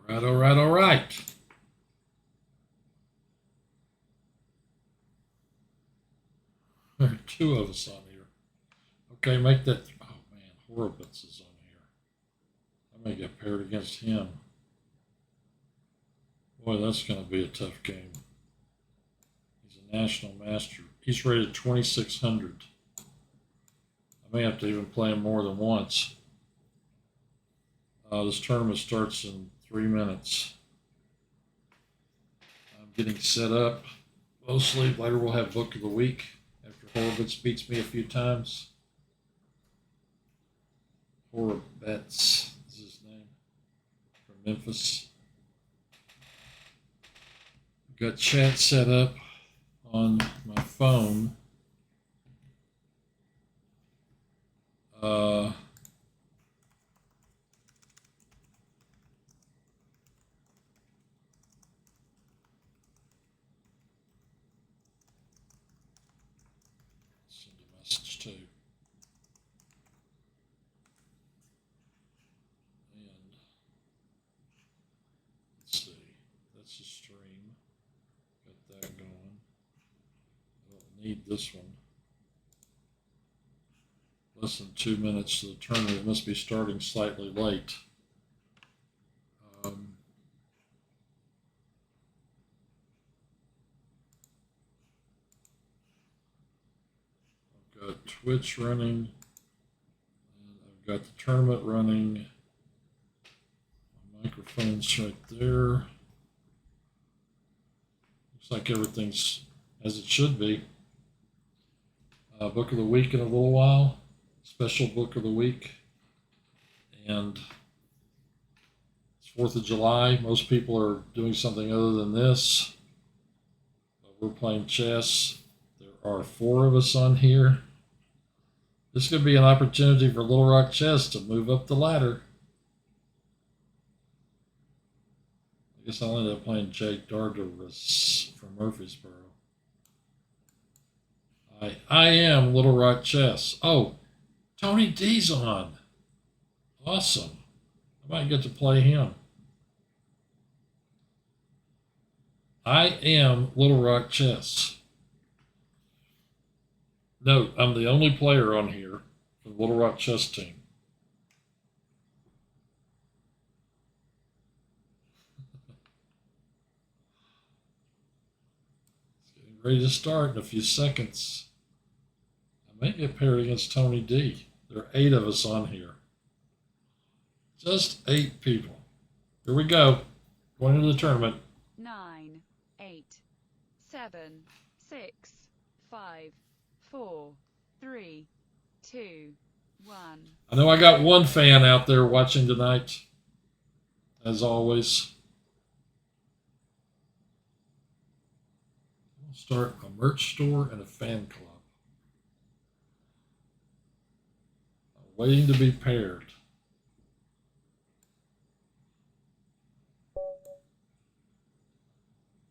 All right, all right, all right. There are two of us on here. Okay, make that. Oh man, Horowitz is on here. I may get paired against him. Boy, that's going to be a tough game. He's a national master. He's rated 2,600. I may have to even play him more than once. This tournament starts in 3 minutes. I'm getting set up. Mostly later we'll have book of the week after Horowitz beats me a few times. Horowitz is his name, from Memphis. Got chat set up on my phone. Send a message too. And let's see, that's a stream. Got that going. I don't need this one. Less than 2 minutes to the tournament. It must be starting slightly late. I've got Twitch running. And I've got the tournament running. My microphone's right there. Looks like everything's as it should be. Book of the week in a little while. Special book of the week. And it's 4th of July. Most people are doing something other than this. But we're playing chess. There are 4 of us on here. This could be an opportunity for Little Rock Chess to move up the ladder. I guess I'll end up playing Jake Dardarus from Murfreesboro. I am Little Rock Chess. Oh, Tony D's on. Awesome. I might get to play him. I am Little Rock Chess. Note, I'm the only player on here for the Little Rock Chess team. It's getting ready to start in a few seconds. I may get paired against Tony D. There are 8 of us on here. Just 8 people. Here we go. Going into the tournament. 9, 8, 7, 6, 5, 4, 3, 2, 1. I know I got one fan out there watching tonight, as always. We'll start a merch store and a fan club. Waiting to be paired.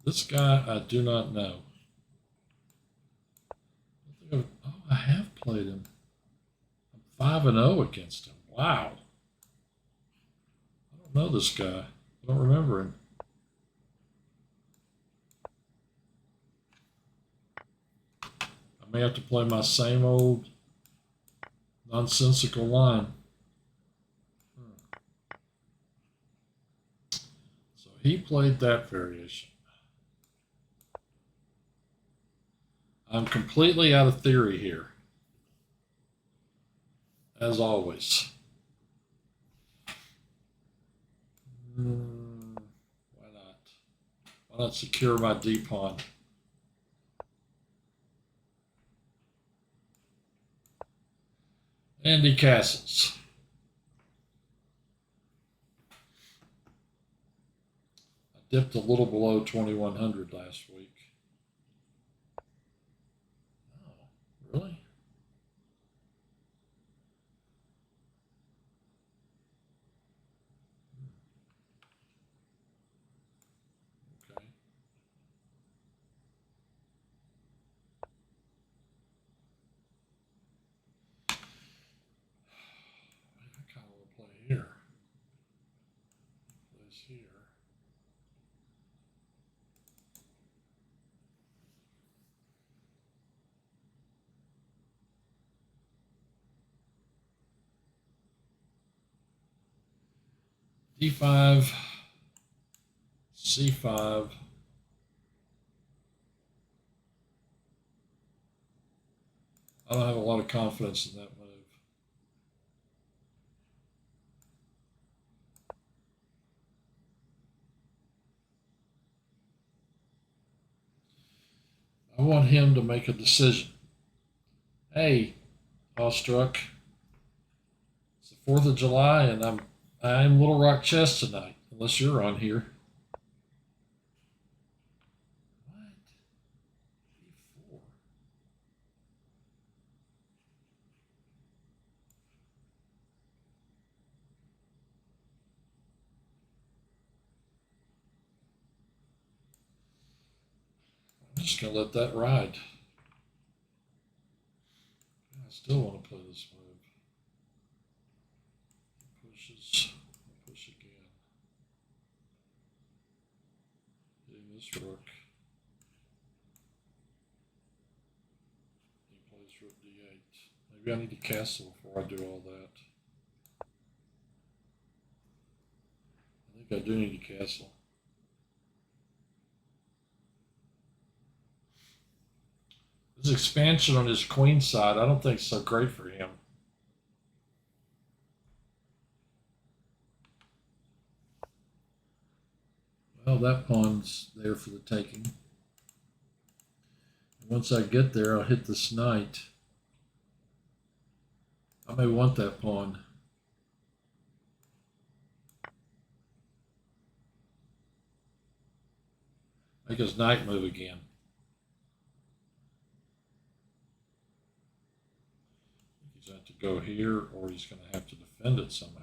This guy I do not know. I have played him. I'm 5-0 against him. Wow. I don't know this guy. I don't remember him. I may have to play my same old nonsensical line. So he played that variation. I'm completely out of theory here, as always. Why not? Why not secure my D pawn? Andy Castles. I dipped a little below 2,100 last week. Oh, really? Okay. I kind of want to play here. Play plays here. D5, C5. I don't have a lot of confidence in that move. I want him to make a decision. Hey, Awestruck, it's the 4th of July, and I'm Little Rock Chess tonight, unless you're on here. What? B4. I'm just going to let that ride. I still want to play this move. Pushes. Push again. Hitting this rook. He plays rook d8. Maybe I need to castle before I do all that. I think I do need to castle. This expansion on his queen side, I don't think is so great for him. Well, that pawn's there for the taking. And once I get there, I'll hit this knight. I may want that pawn. Make his knight move again. He's going to have to go here, or he's going to have to defend it somehow.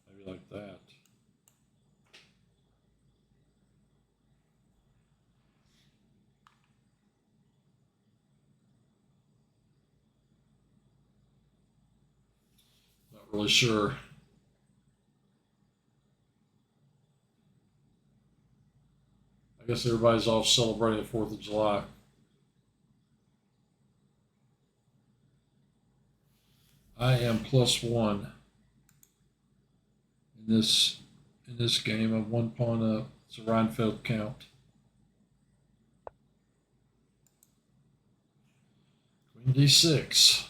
Maybe like that. Not really sure. I guess everybody's off celebrating the 4th of July. I am +1 in this game. I'm 1 pawn up. It's a Reinfeldt count. Queen d6.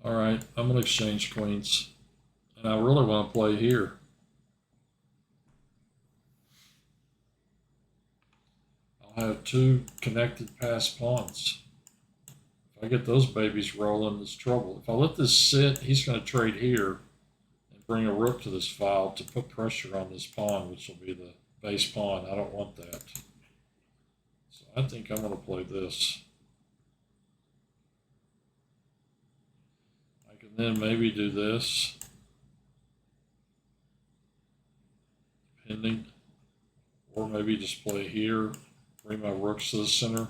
All right, I'm going to exchange queens. And I really want to play here. I'll have 2 connected passed pawns. If I get those babies rolling, it's trouble. If I let this sit, he's going to trade here and bring a rook to this file to put pressure on this pawn, which will be the base pawn. I don't want that. So I think I'm going to play this. I can then maybe do this. Pending. Or maybe just play here. Bring my rooks to the center.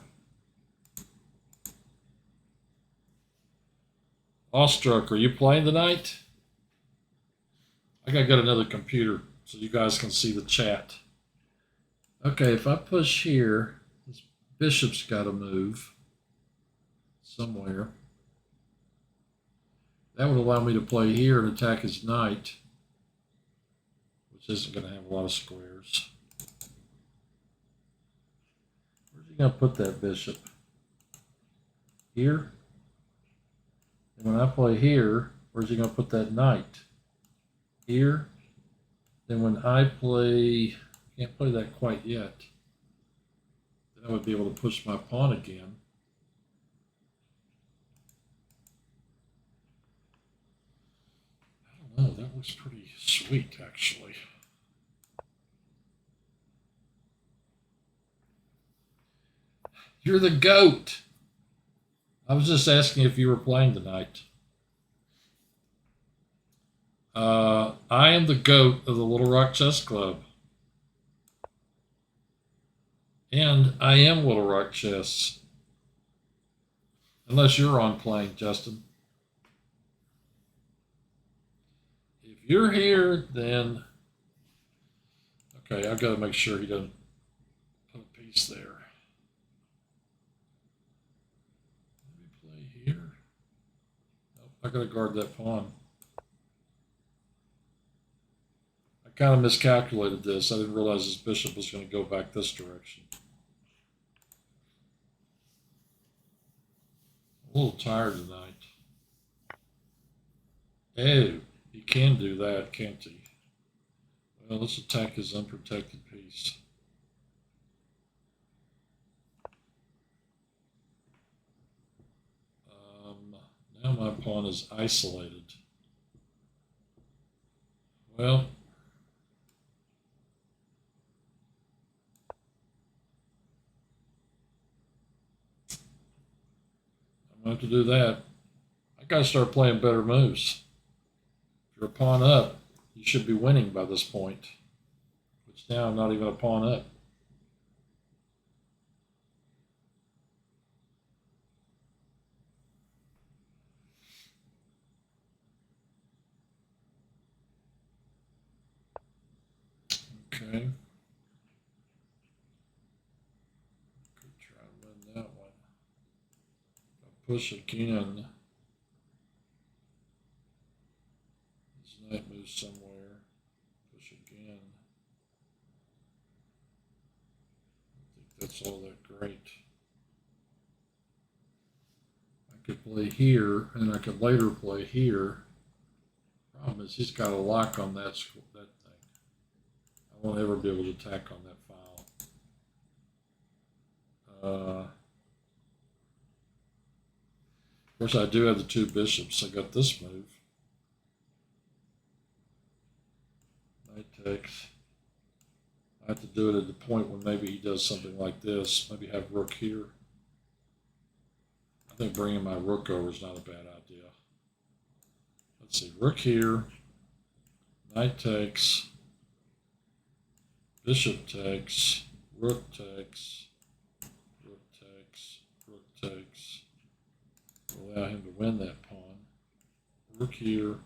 Awestruck, are you playing tonight? I gotta get another computer so you guys can see the chat. Okay, if I push here, this bishop's got to move somewhere. That would allow me to play here and attack his knight, which isn't going to have a lot of squares. Where's he going to put that bishop? Here? And when I play here, where's he going to put that knight? Here? Then when I play, can't play that quite yet. Then I would be able to push my pawn again. I don't know, that looks pretty sweet actually. You're the GOAT. I was just asking if you were playing tonight. I am the GOAT of the Little Rock Chess Club. And I am Little Rock Chess. Unless you're on playing, Justin. If you're here, then... Okay, I've got to make sure he doesn't put a piece there. Let me play here. Nope, I got to guard that pawn. I kind of miscalculated this. I didn't realize his bishop was going to go back this direction. A little tired tonight. Oh, he can do that, can't he? Well, let's attack his unprotected piece. Now my pawn is isolated. Well, I'm going to have to do that. I got to start playing better moves. If you're a pawn up, you should be winning by this point. Which now I'm not even a pawn up. Okay. Could try and win that one. I'll push again. This knight moves somewhere. Push again. I think that's all that great. I could play here, and I could later play here. Problem is, he's got a lock on that thing. I won't ever be able to attack on that file. Of course, I do have the two bishops. I got this move. Knight takes. I have to do it at the point when maybe he does something like this. Maybe have rook here. I think bringing my rook over is not a bad idea. Let's see, rook here. Knight takes. Bishop takes. Rook takes. Rook takes. Rook takes. Allow him to win that pawn. Rook here.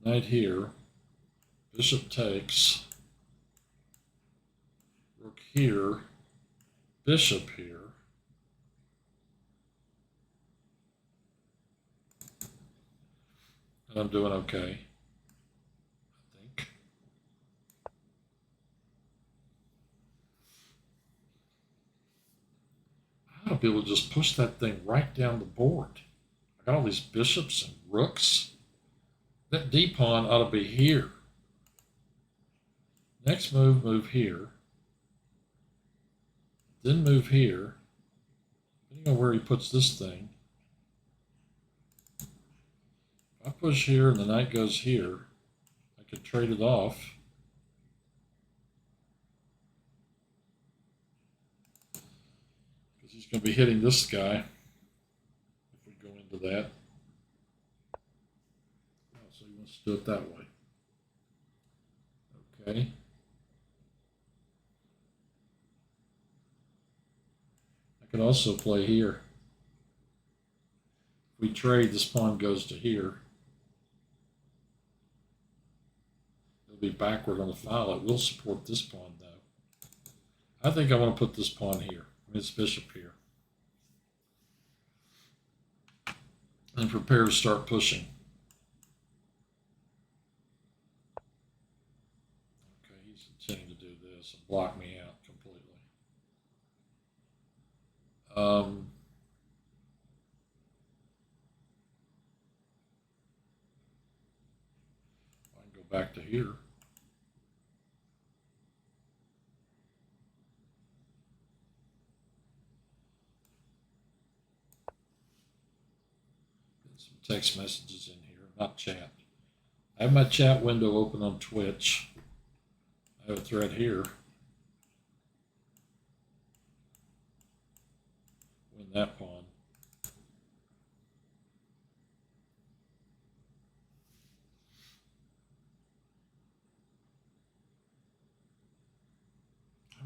Knight here. Bishop takes. Rook here. Bishop here. And I'm doing okay, I think. I ought to be able to just push that thing right down the board. I got all these bishops and rooks. That D pawn ought to be here. Next move, move here. Then move here. Depending on where he puts this thing. If I push here and the knight goes here, I could trade it off. Because he's going to be hitting this guy if we go into that. Oh, so he wants to do it that way. Okay. I could also play here. If we trade, this pawn goes to here. It'll be backward on the file. It will support this pawn, though. I think I want to put this pawn here. This bishop here. And prepare to start pushing. Okay, he's intending to do this and block me out completely. I can go back to here. Get some text messages in here, not chat. I have my chat window open on Twitch. I have a thread here. win that pawn.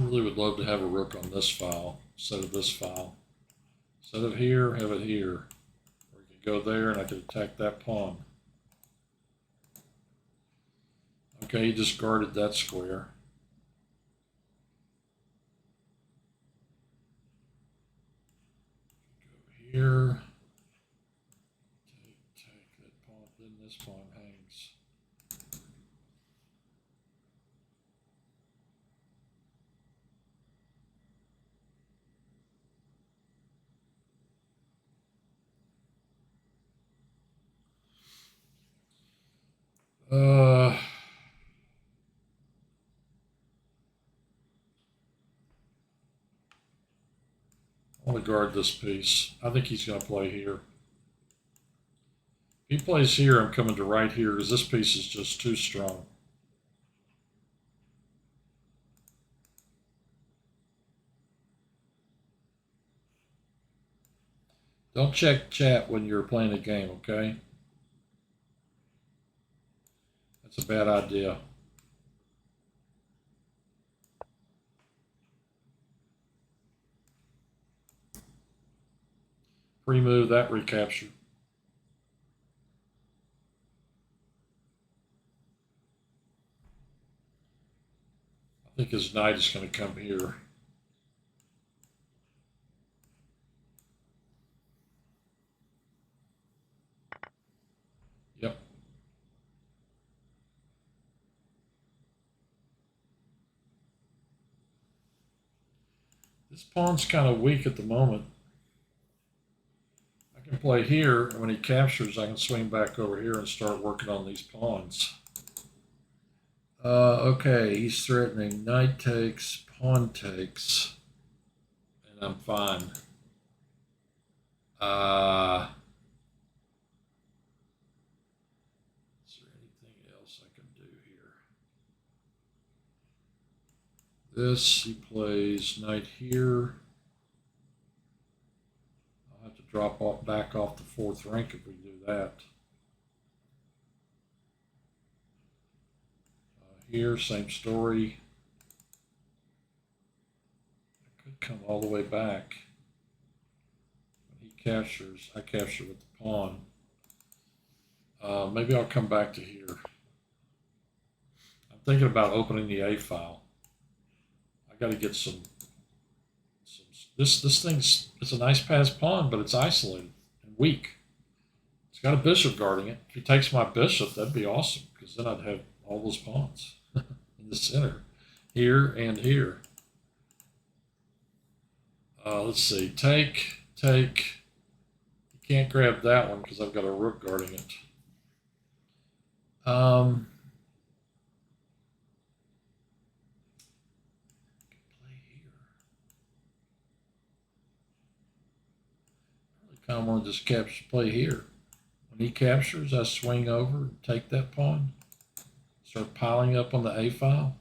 I really would love to have a rook on this file instead of this file. Instead of here, have it here. Or you could go there and I could attack that pawn. Okay, he just guarded that square. Go here. Take that pawn, then this pawn hangs. I want to guard this piece. I think he's going to play here. If he plays here, I'm coming to right here because this piece is just too strong. Don't check chat when you're playing a game, okay? That's a bad idea. Pre-move that recapture. I think his knight is going to come here. Yep. This pawn's kind of weak at the moment. I can play here, and when he captures, I can swing back over here and start working on these pawns. Okay, he's threatening knight takes, pawn takes, and I'm fine. Is there anything else I can do here? This, he plays knight here. I'll have to drop off back off the 4th rank if we do that. Here, same story. I could come all the way back. When he captures, I capture with the pawn. Maybe I'll come back to here. I'm thinking about opening the A file. I got to get some. This thing's, it's a nice passed pawn, but it's isolated and weak. It's got a bishop guarding it. If he takes my bishop, that'd be awesome because then I'd have all those pawns in the center, here and here. Let's see, take. You can't grab that one because I've got a rook guarding it. Play here. I really kind of want to just play here. When he captures, I swing over and take that pawn. Start piling up on the A file.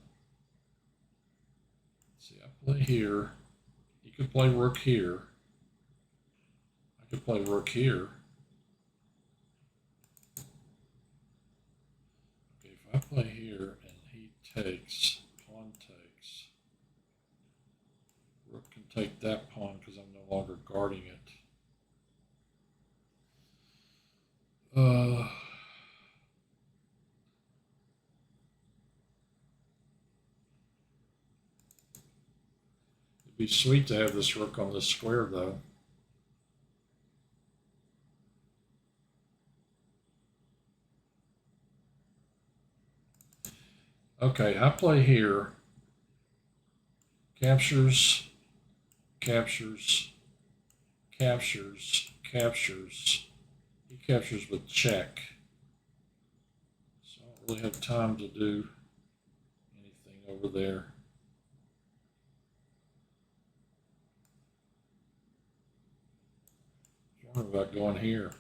See, I play here. You could play rook here. I could play rook here. Okay, if I play here and he takes, pawn takes, rook can take that pawn because I'm no longer guarding it. It'd be sweet to have this rook on this square, though. Okay, I play here. Captures, captures, captures, captures. He captures with check. So I don't really have time to do anything over there. I wonder about going here.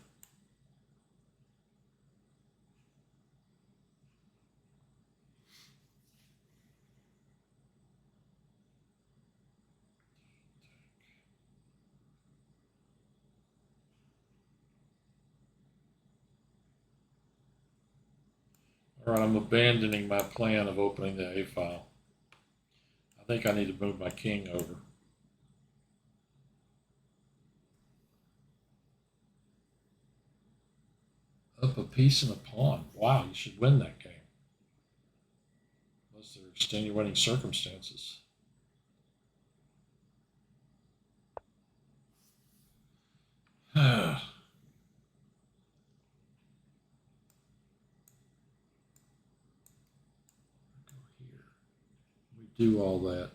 All right, I'm abandoning my plan of opening the A file. I think I need to move my king over. Up a piece and a pawn. Wow, you should win that game. Unless there are extenuating circumstances. Go here. We do all that.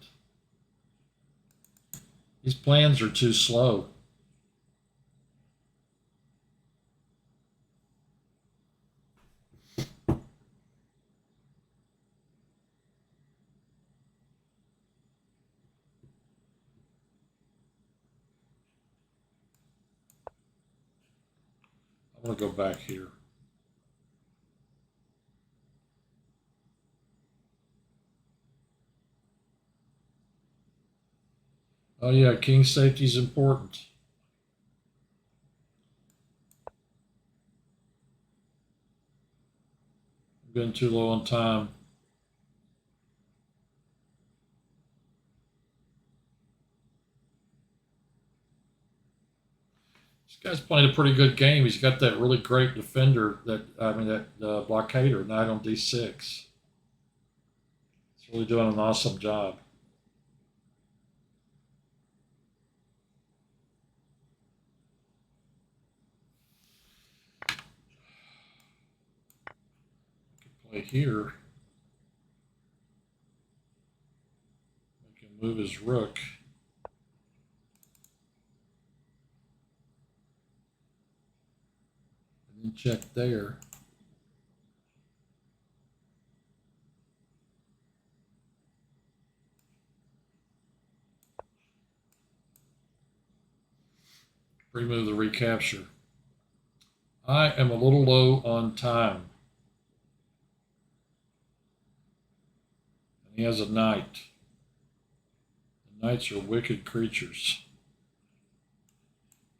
These plans are too slow. I'm going to go back here. Oh yeah, king safety is important. I'm getting too low on time. This guy's playing a pretty good game. He's got that really great defender, that blockader, knight on d6. He's really doing an awesome job. Play here. We can move his rook. And then check there. Remove the recapture. I am a little low on time. And he has a knight. The knights are wicked creatures.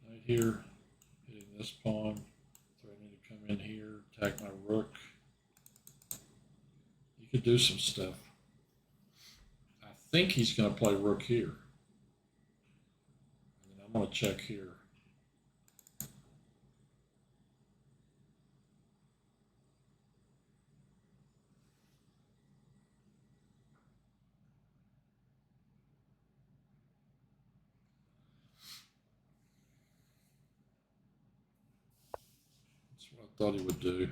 Knight here, hitting this pawn, threatening to come in here, attack my rook. He could do some stuff. I think he's going to play rook here. And I'm going to check here. That's what I thought he would do.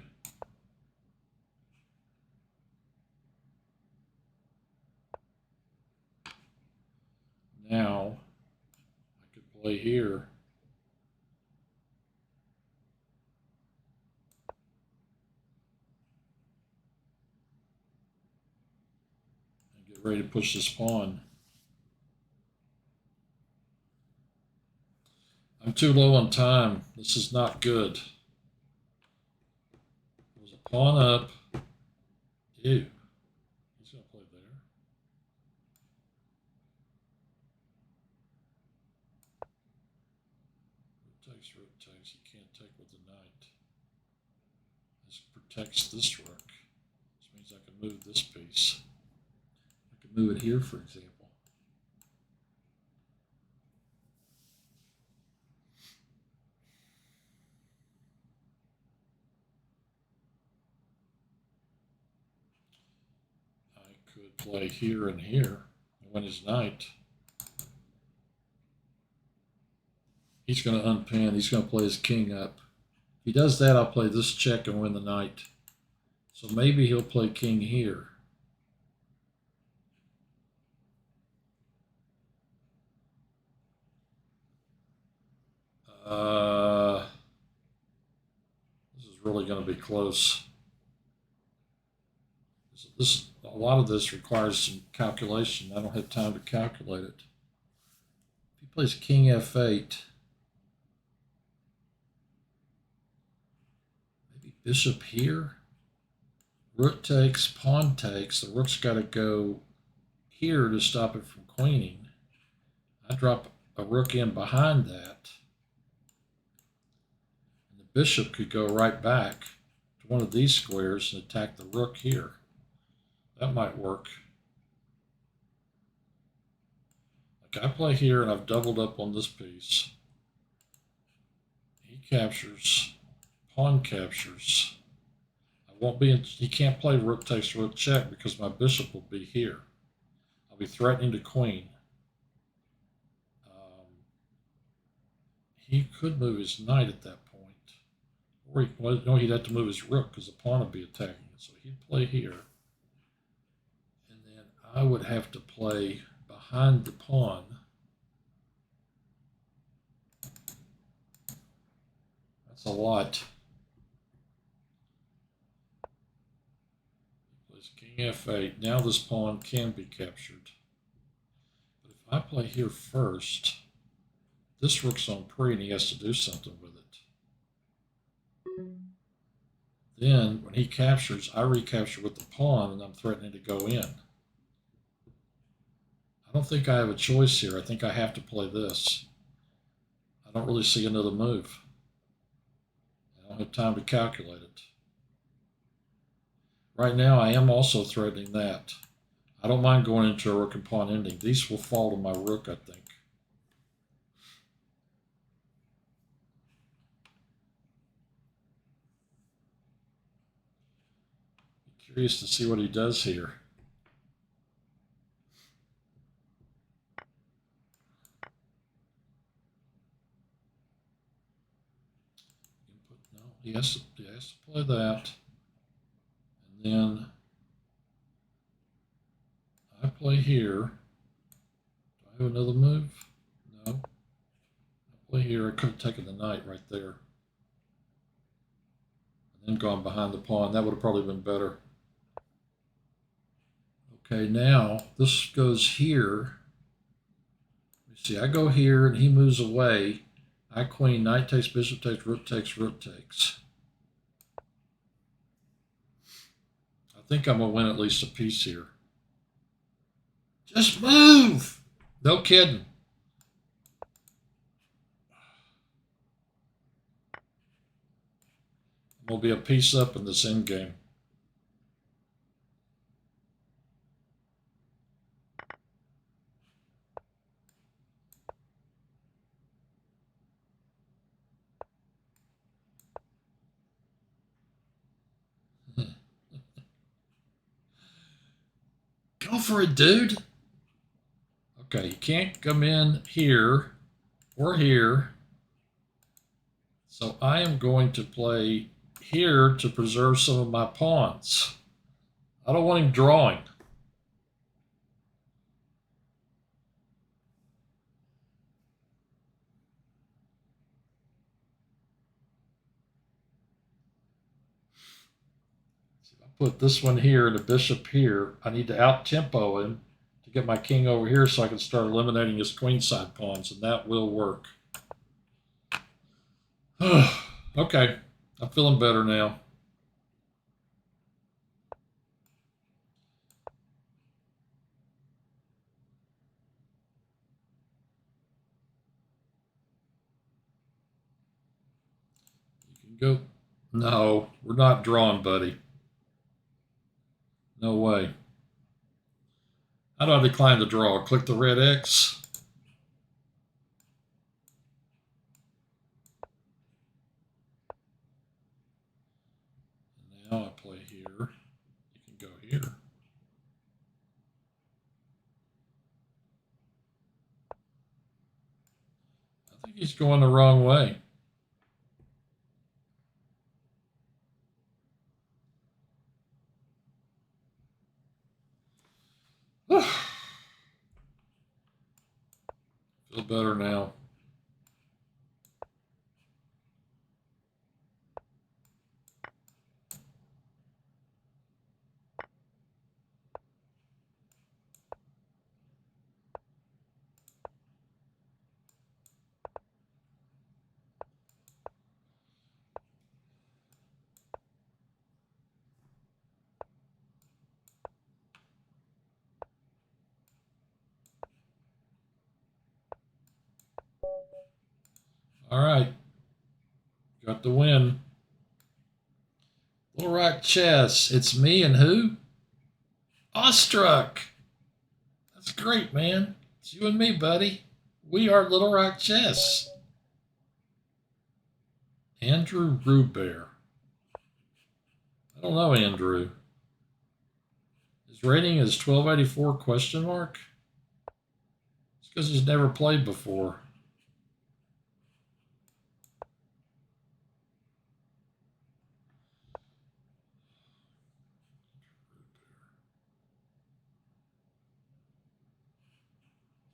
Now, I could play here. And get ready to push this pawn. I'm too low on time. This is not good. There's a pawn up. Ew. He's going to play there. Rook takes. He can't take with the knight. This protects this rook. This means I can move this piece. I can move it here, for example. I could play here and here and win his knight. He's going to unpin. He's going to play his king up. If he does that, I'll play this check and win the knight. So maybe he'll play king here. This is really going to be close. A lot of this requires some calculation. I don't have time to calculate it. If he plays king f8, maybe bishop here. Rook takes, pawn takes. The rook's got to go here to stop it from queening. I drop a rook in behind that. And the bishop could go right back to one of these squares and attack the rook here. That might work. Like I play here and I've doubled up on this piece. He captures, pawn captures. I won't be in, he can't play rook takes rook check because my bishop will be here. I'll be threatening the queen. He could move his knight at that point. Or he, well, no, he'd have to move his rook because the pawn would be attacking it. So he'd play here. And then I would have to play behind the pawn. That's a lot. He plays king f8. Now this pawn can be captured. But if I play here first, this rook's on pre and he has to do something with it. Then when he captures, I recapture with the pawn and I'm threatening to go in. I don't think I have a choice here. I think I have to play this. I don't really see another move. I don't have time to calculate it. Right now I am also threatening that. I don't mind going into a rook and pawn ending. These will fall to my rook, I think. Curious to see what he does here. No, he has to play that. And then I play here. Do I have another move? No. I play here. I could have taken the knight right there. And then gone behind the pawn. That would have probably been better. Okay, now this goes here. Let me see, I go here and he moves away. I queen, knight takes, bishop takes, rook takes, rook takes. I think I'm going to win at least a piece here. Just move! No kidding. I'm going to be a piece up in this end game. Go for it, dude. Okay, you can't come in here or here. So I am going to play here to preserve some of my pawns. I don't want him drawing. If I put this one here and a bishop here, I need to out-tempo him to get my king over here so I can start eliminating his queenside pawns, and that will work. Okay, I'm feeling better now. You can go. No, we're not drawing, buddy. No way. How do I decline the draw? Click the red X. And now I play here. You can go here. I think he's going the wrong way. Feel better now. All right. Got the win. Little Rock Chess. It's me and who? Awestruck. That's great, man. It's you and me, buddy. We are Little Rock Chess. Andrew Rubear. I don't know Andrew. His rating is 1284 question mark. It's because he's never played before.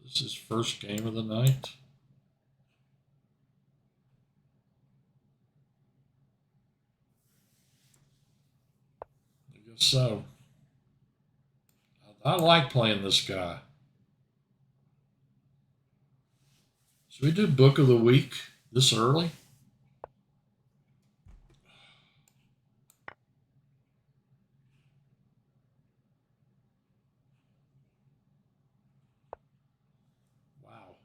This is first game of the night. I guess so. I like playing this guy. Should we do book of the week this early? Wow.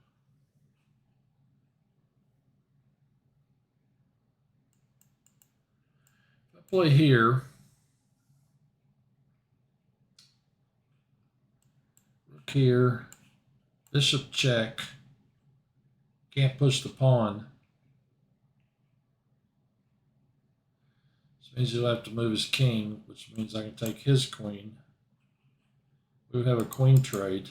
If I play here, rook here, bishop check, can't push the pawn. This means he'll have to move his king, which means I can take his queen. We would have a queen trade.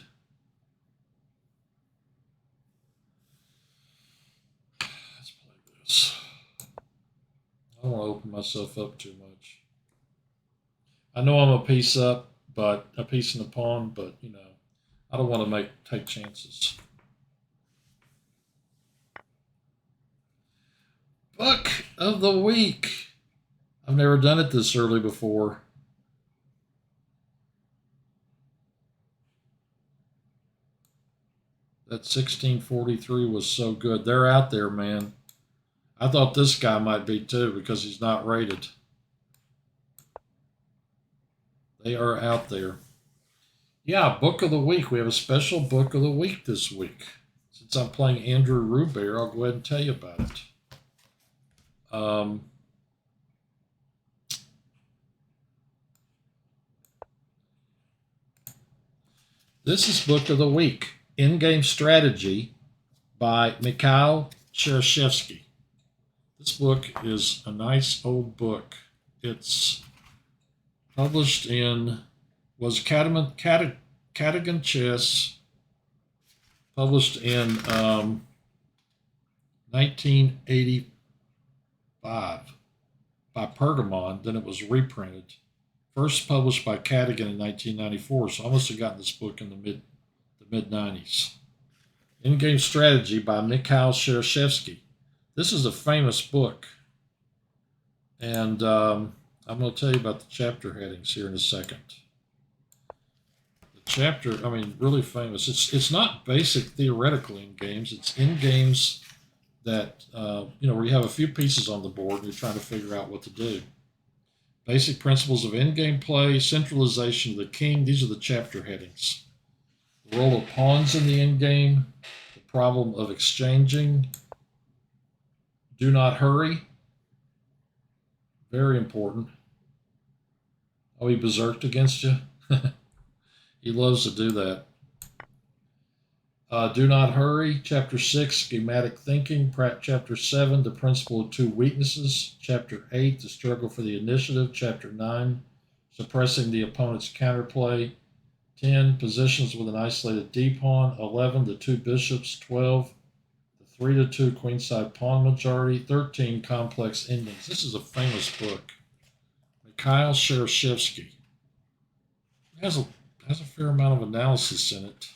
Let's play this. I don't want to open myself up too much. I know I'm a piece up, but a piece in the pawn, but you know, I don't want to take chances. Book of the week. I've never done it this early before. That 1643 was so good. They're out there, man. I thought this guy might be too because he's not rated. They are out there. Yeah, book of the week. We have a special book of the week this week. Since I'm playing Andrew Rubear, I'll go ahead and tell you about it. This is book of the week, In-Game Strategy by Mikhail Cherishevsky. This book is a nice old book. It's published in, was Cadogan Chess, published in 1985 by Pergamon. Then it was reprinted. First published by Cadogan in 1994, so I must have gotten this book in the mid 90s. In-Game Strategy by Mikhail Cherishevsky. This is a famous book, and I'm going to tell you about the chapter headings here in a second. The chapter, I mean, really famous. It's not basic theoretically in games. It's in games that where you have a few pieces on the board and you're trying to figure out what to do. Basic principles of in-game play, centralization of the king. These are the chapter headings. The role of pawns in the in-game, the problem of exchanging, do not hurry, very important. Oh, he berserked against you? He loves to do that. Do not hurry. Chapter 6, schematic thinking. Chapter 7, the principle of two weaknesses. Chapter 8, the struggle for the initiative. Chapter 9, suppressing the opponent's counterplay. 10, positions with an isolated d-pawn. 11, the two bishops. 12, the 3-2 queenside pawn majority. 13, complex endings. This is a famous book. Mikhail Cherishevsky. It has a fair amount of analysis in it.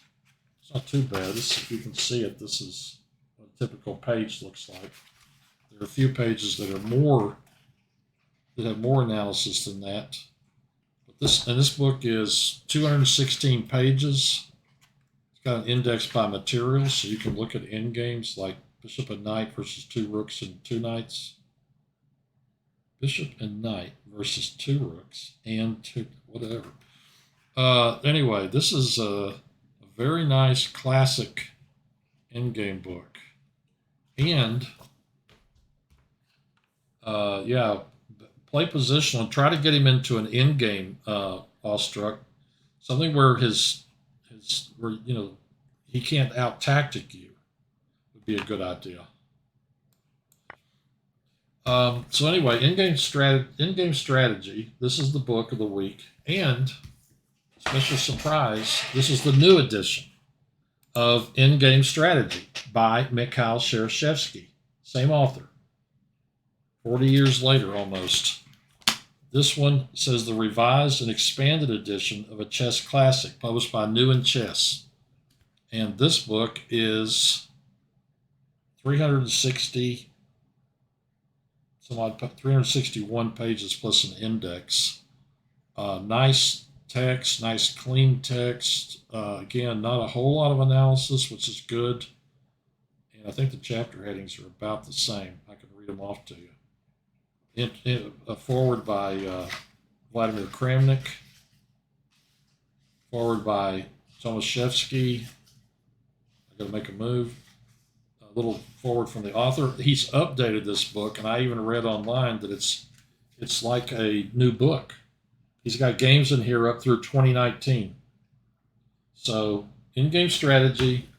It's not too bad. If you can see it, this is what a typical page looks like. There are a few pages that have more analysis than that. But this book is 216 pages. It's got an index by materials, so you can look at end games like bishop and knight versus two rooks and two knights. Bishop and knight versus two rooks and two whatever. Anyway, this is a very nice classic in-game book. And play positional and try to get him into an end game awestruck, something where where he can't out tactic you would be a good idea. So anyway, in-game strategy. This is the book of the week, and special surprise, this is the new edition of In-Game Strategy by Mikhail Shereshevsky, same author. 40 years later, almost. This one says the revised and expanded edition of a chess classic published by New in Chess. And this book is 361 pages plus an index. Nice text, nice clean text. Again, not a whole lot of analysis, which is good. And I think the chapter headings are about the same. I can read them off to you. A forward by Vladimir Kramnik. Forward by Tomaszewski. I got to make a move. A little forward from the author. He's updated this book, and I even read online that it's like a new book. He's got games in here up through 2019. So in-game strategy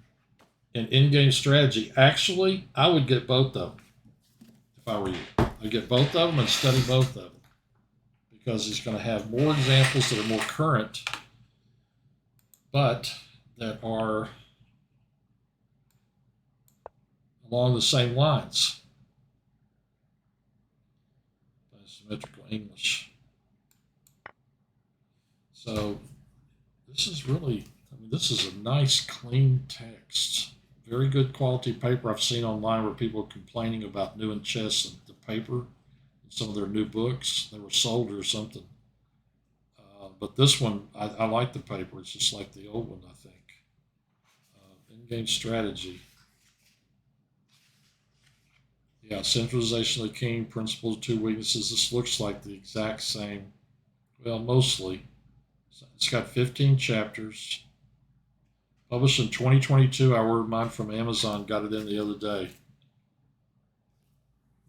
and in-game strategy. Actually, I would get both of them if I were you. I'd get both of them and study both of them because he's going to have more examples that are more current, but that are along the same lines. Symmetrical English. So this is really, this is a nice, clean text. Very good quality paper. I've seen online where people are complaining about New in Chess and the paper and some of their new books. They were sold or something. But this one, I like the paper. It's just like the old one, I think. In-game strategy. Yeah, centralization of the king, principles, two weaknesses. This looks like the exact same. Well, mostly. It's got 15 chapters. Published in 2022. I ordered mine from Amazon. Got it in the other day.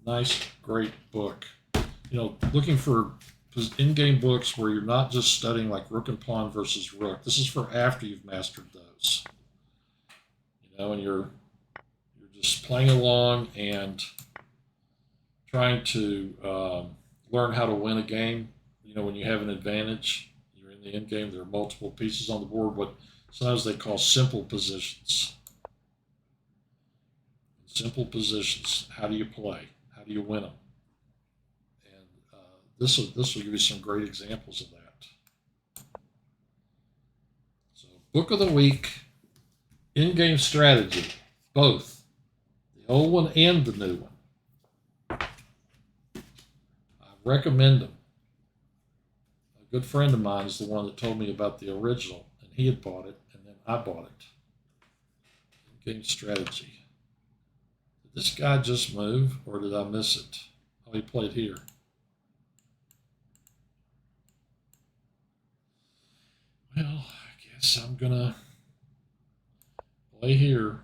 Nice, great book. Looking for in-game books where you're not just studying like rook and pawn versus rook. This is for after you've mastered those. And you're just playing along and trying to learn how to win a game. When you have an advantage, you're in the end game. There are multiple pieces on the board. What sometimes they call simple positions. Simple positions. How do you play? How do you win them? And this will give you some great examples of that. So, book of the week, in-game strategy, both the old one and the new one. I recommend them. A good friend of mine is the one that told me about the original, and he had bought it, and then I bought it. In-game strategy. Did this guy just move, or did I miss it? Oh, he played here. Well, I guess I'm going to play here.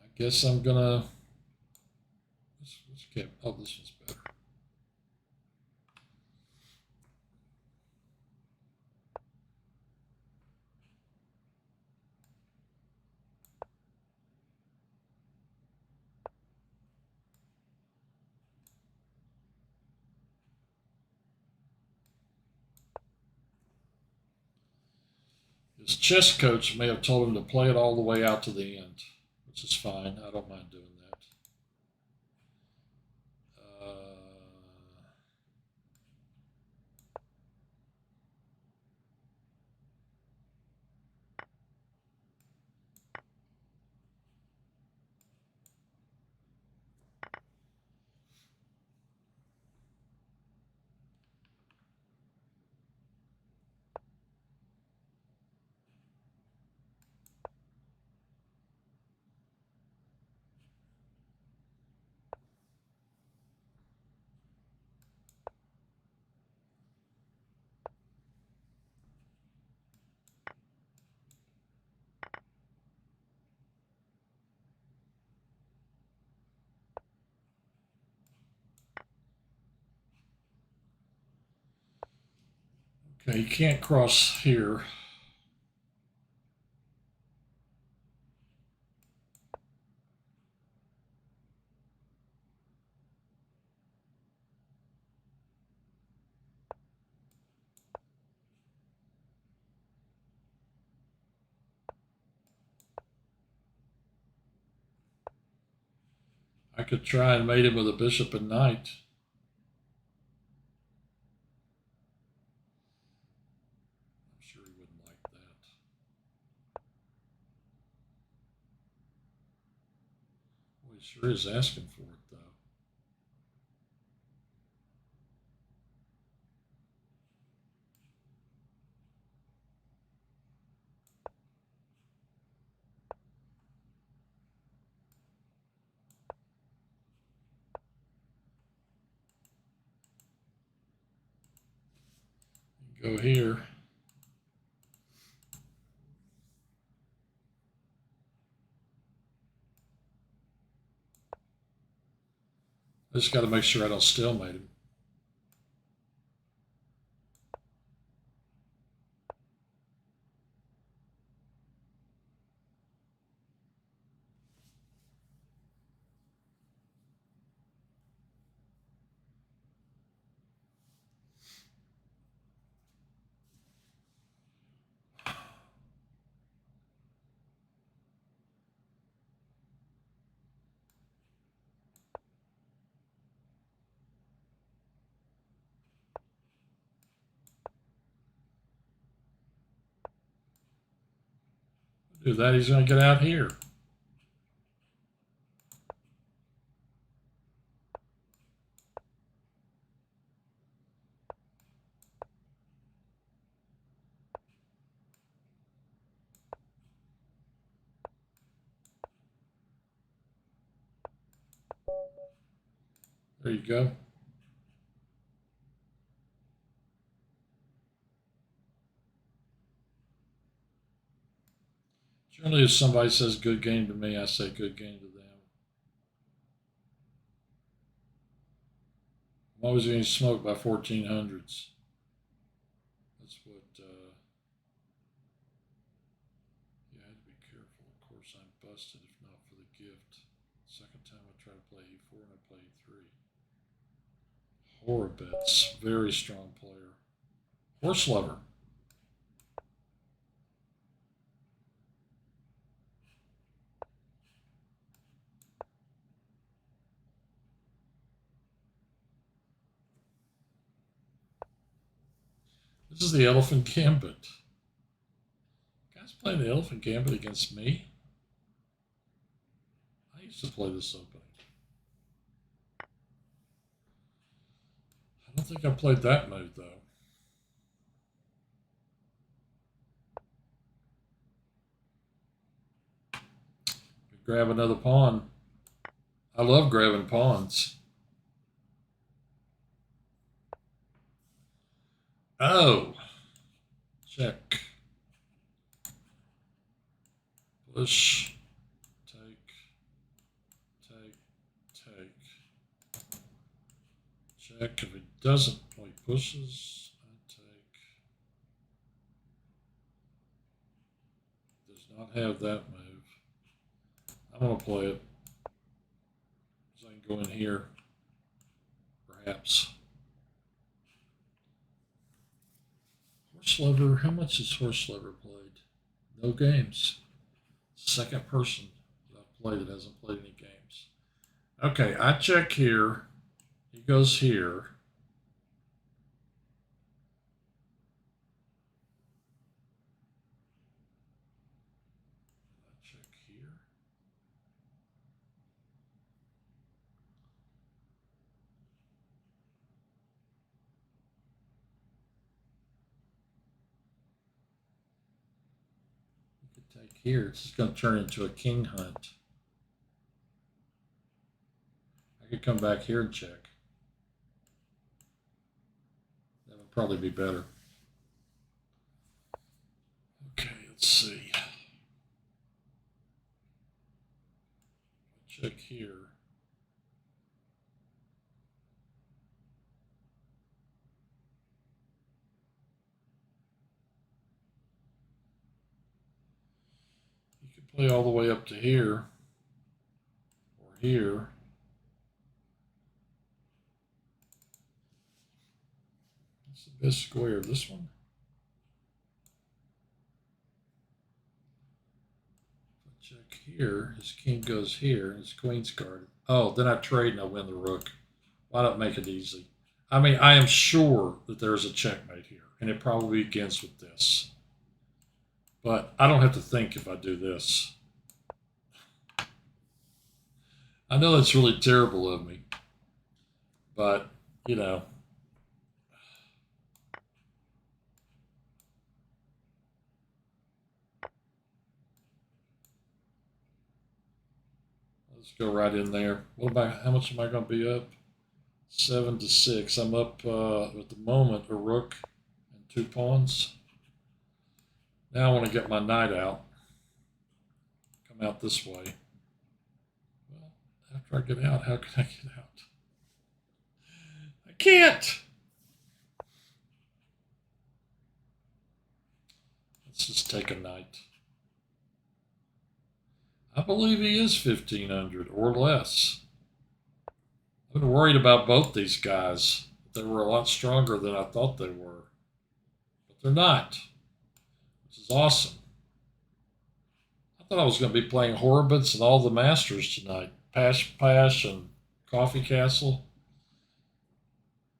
I guess I'm going to... Oh, this one's better. His chess coach may have told him to play it all the way out to the end, which is fine. I don't mind doing that. Okay, you can't cross here. I could try and mate him with a bishop and knight. I'm sure he wouldn't like that. Well, he sure is asking for it, though. Go here. I just got to make sure I don't stalemate him. Do that, he's going to get out here. There you go. Generally, if somebody says good game to me, I say good game to them. I'm always getting smoked by 1400s. That's what, yeah, I had to be careful. Of course, I'm busted if not for the gift. Second time I tried to play e4 and I played e3. Horowitz, very strong player. Horse lover. This is the Elephant Gambit. Guys playing the Elephant Gambit against me? I used to play this opening. I don't think I played that mode though. Grab another pawn. I love grabbing pawns. Oh. Check. Push. Take. Check. If it doesn't, well, he pushes. I take. Does not have that move. I'm going to play it. So I can go in here. Perhaps. Horse Lover. How much has Horse Lover played? No games. Second person that I've played that hasn't played any games. Okay, I check here. He goes here. I check here. You could take here. It's just going to turn into a king hunt. I could come back here and check. That would probably be better. Okay, let's see. Check here. can play all the way up to here or here. What's the best square? This one? If I check here, his king goes here, and his queen's guarded. Oh, then I trade and I win the rook. Why not make it easy? I mean, I am sure that there's a checkmate here, and it probably begins with this. But I don't have to think if I do this. I know that's really terrible of me, but, you know. Let's go right in there. How much am I going to be up? 7-6. I'm up at the moment a rook and 2 pawns. Now I want to get my knight out. Come out this way. Well, after I get out, how can I get out? I can't! Let's just take a knight. I believe he is 1,500 or less. I've been worried about both these guys. They were a lot stronger than I thought they were. But they're not, which is awesome. I thought I was going to be playing Horowitz and all the Masters tonight. Pash and Coffee Castle.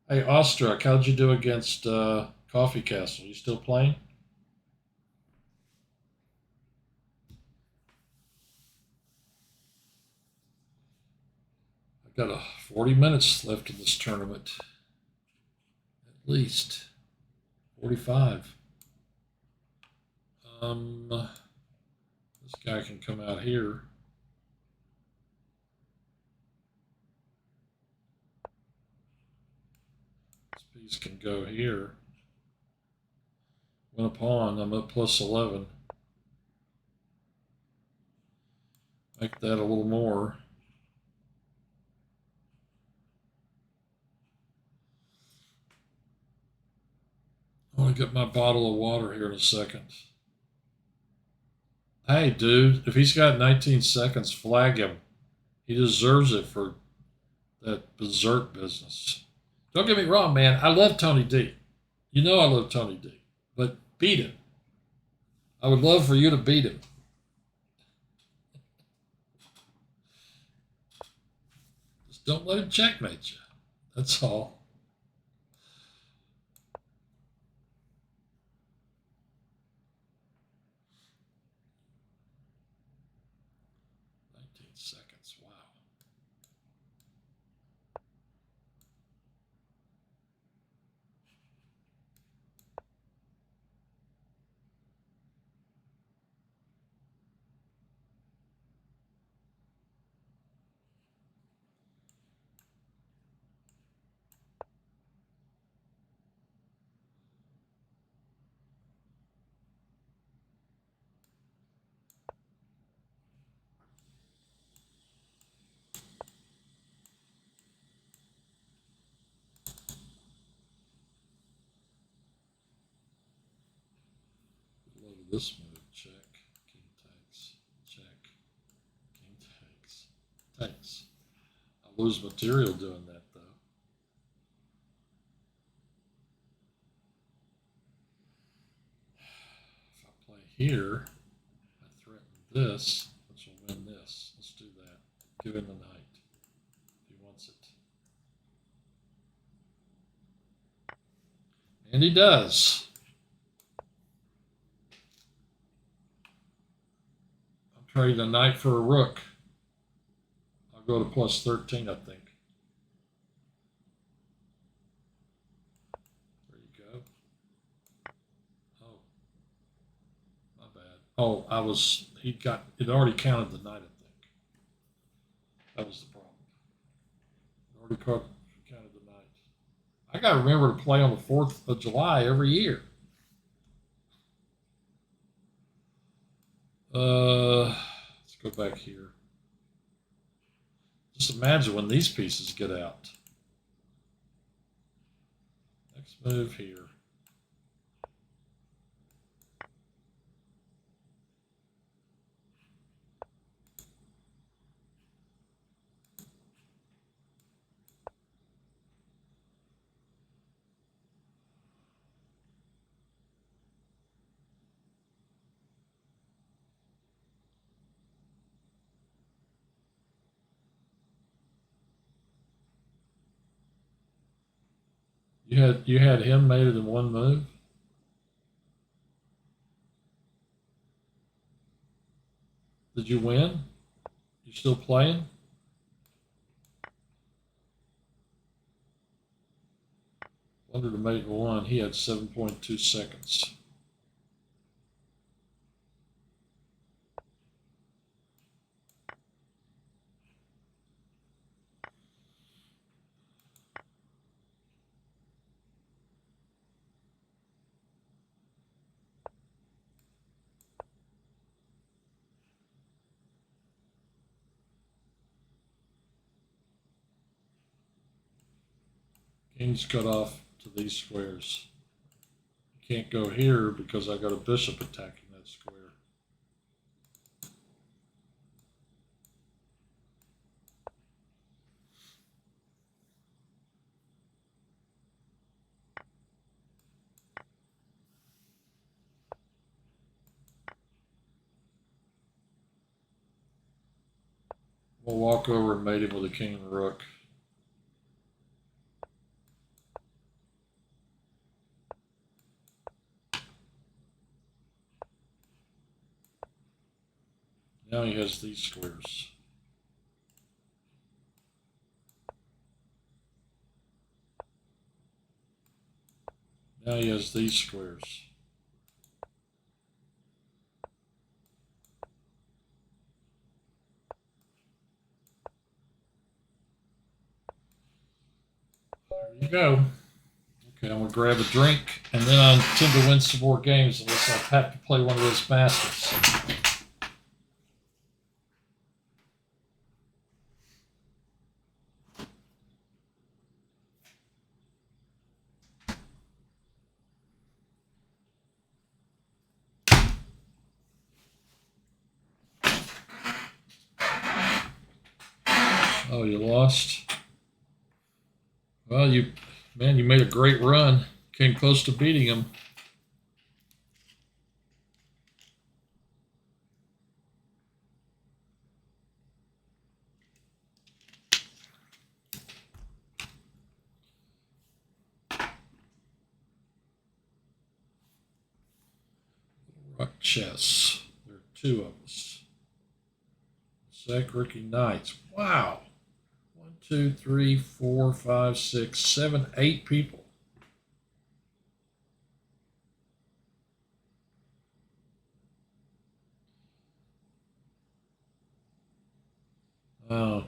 Hey, Ostrak, how'd you do against Coffee Castle? You still playing? I've got 40 minutes left in this tournament. At least 45. This guy can come out here. This piece can go here. Win a pawn. I'm up plus 11. Make that a little more. I want to get my bottle of water here in a second. Hey, dude, if he's got 19 seconds, flag him. He deserves it for that berserk business. Don't get me wrong, man. I love Tony D. You know I love Tony D. But beat him. I would love for you to beat him. Just don't let him checkmate you. That's all. Seconds. Wow. This move, check, king takes, check, king takes, takes. I lose material doing that though. If I play here, I threaten this, which will win this. Let's do that. Give him the knight if he wants it. And he does. Trade a knight for a rook. I'll go to plus 13, I think. There you go. Oh, my bad. Oh, it already counted the knight, I think. That was the problem. It already counted the knight. I got to remember to play on the 4th of July every year. Let's go back here. Just imagine when these pieces get out. Next move here. You had him made it in one move. Did you win? You still playing? Wonder to make one. He had 7.2 seconds. King's cut off to these squares. You can't go here because I got a bishop attacking that square. We'll walk over and mate him with a king and rook. Now he has these squares. Now he has these squares. There you go. Okay, I'm going to grab a drink, and then I intend to win some more games unless I have to play one of those masters. Oh, you lost? Well, you made a great run. Came close to beating him. Rock chess. There are two of us. Zach Rookie Knights. Wow. 1, 2, 3, 4, 5, 6, 7, 8 people. Oh.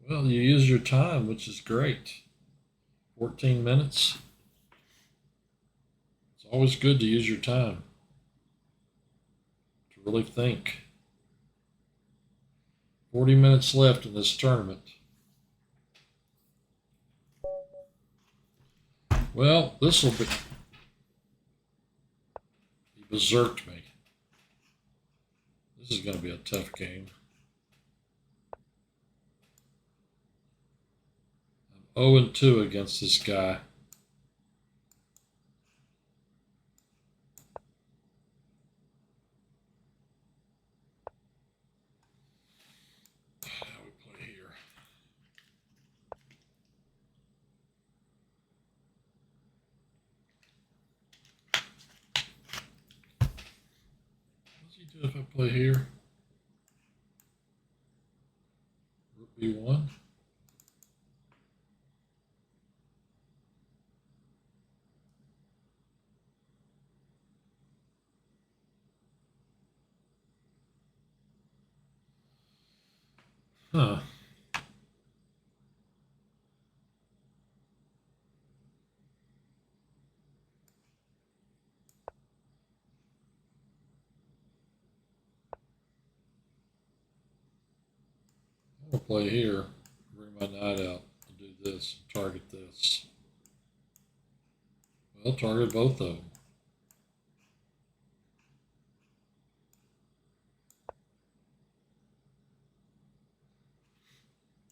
Well, you use your time, which is great. 14 minutes. It's always good to use your time to really think. 40 minutes left in this tournament. Well, this will be. He berserked me. This is going to be a tough game. I'm 0-2 against this guy. How we play here? What does he do if I play here? Rook B1. Huh. I'm going to play here, bring my knight out, and do this, target this. Well, target both of them.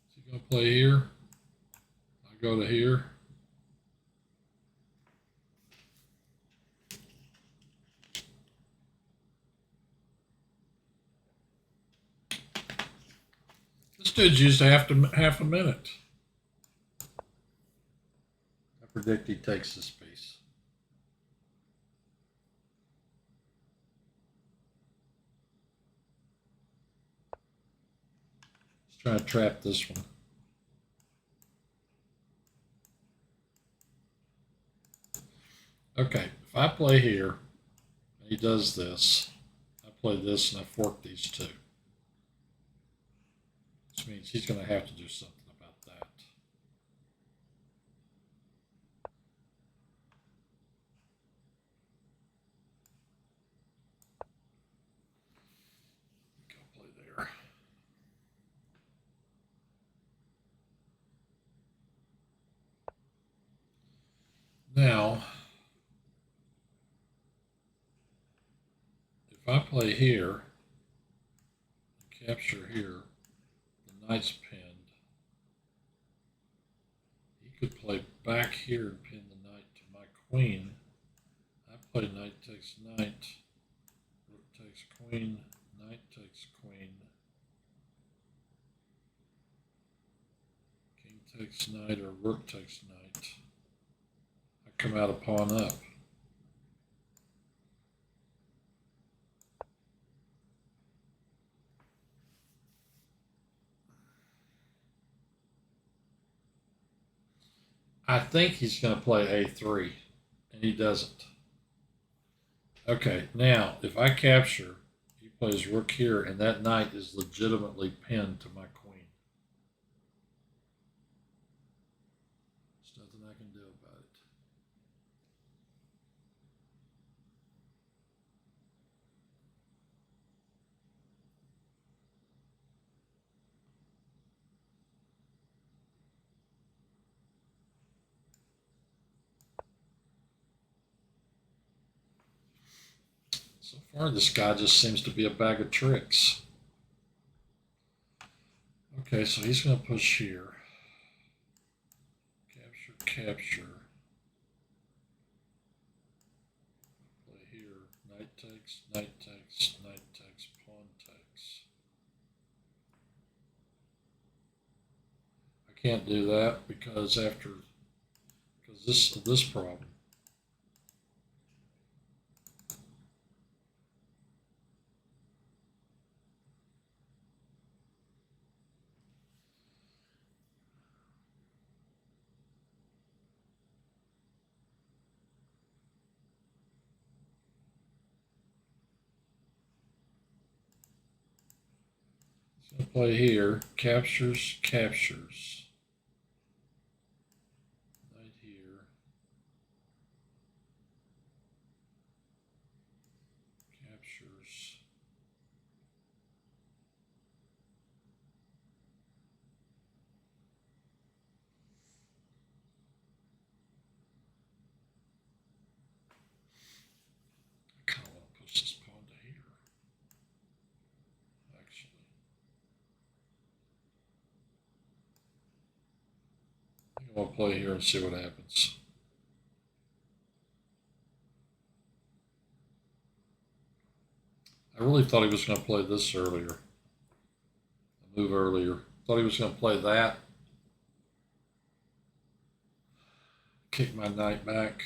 Is he going to play here? I go to here. This dude's used half a minute. predict he takes this piece. Let's try to trap this one. Okay, if I play here, and he does this, I play this and I fork these two. Which means he's going to have to do something about that. Go play there. Now, if I play here, capture here, the knight's pinned. He could play back here and pin the knight to my queen. I play knight takes knight, rook takes queen, knight takes queen, king takes knight, or rook takes knight. I come out a pawn up. I think he's going to play a3, and he doesn't. Okay, now, if I capture, he plays rook here, and that knight is legitimately pinned to my queen. There's nothing I can do about it. So far, this guy just seems to be a bag of tricks. Okay, so he's going to push here. Capture, capture. Play here. Knight takes, knight takes, knight takes, pawn takes. I can't do that because this problem. So play here, captures, captures. Knight here. Captures. I kind of want to push this pawn to here. Actually. I think I'll play here and see what happens. I really thought he was going to play this earlier. A move earlier. Thought he was going to play that. Kick my knight back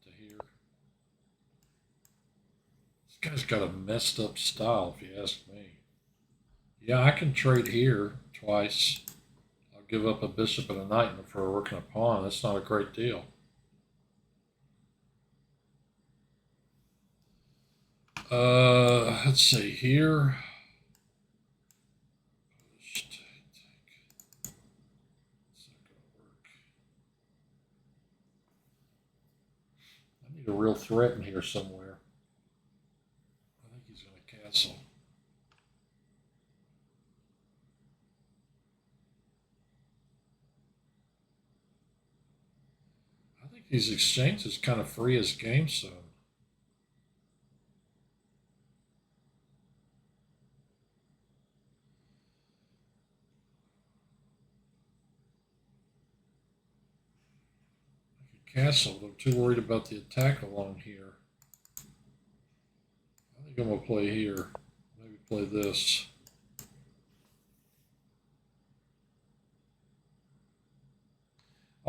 to here. This guy's got a messed up style, if you ask me. Yeah, I can trade here twice. I'll give up a bishop and a knight for a rook and a pawn. That's not a great deal. Let's see here. It's not gonna work. I need a real threat in here somewhere. I think he's going to castle. I think these exchanges kind of free his game zone. Castle, but I'm too worried about the attack along here. I think I'm going to play here. Maybe play this.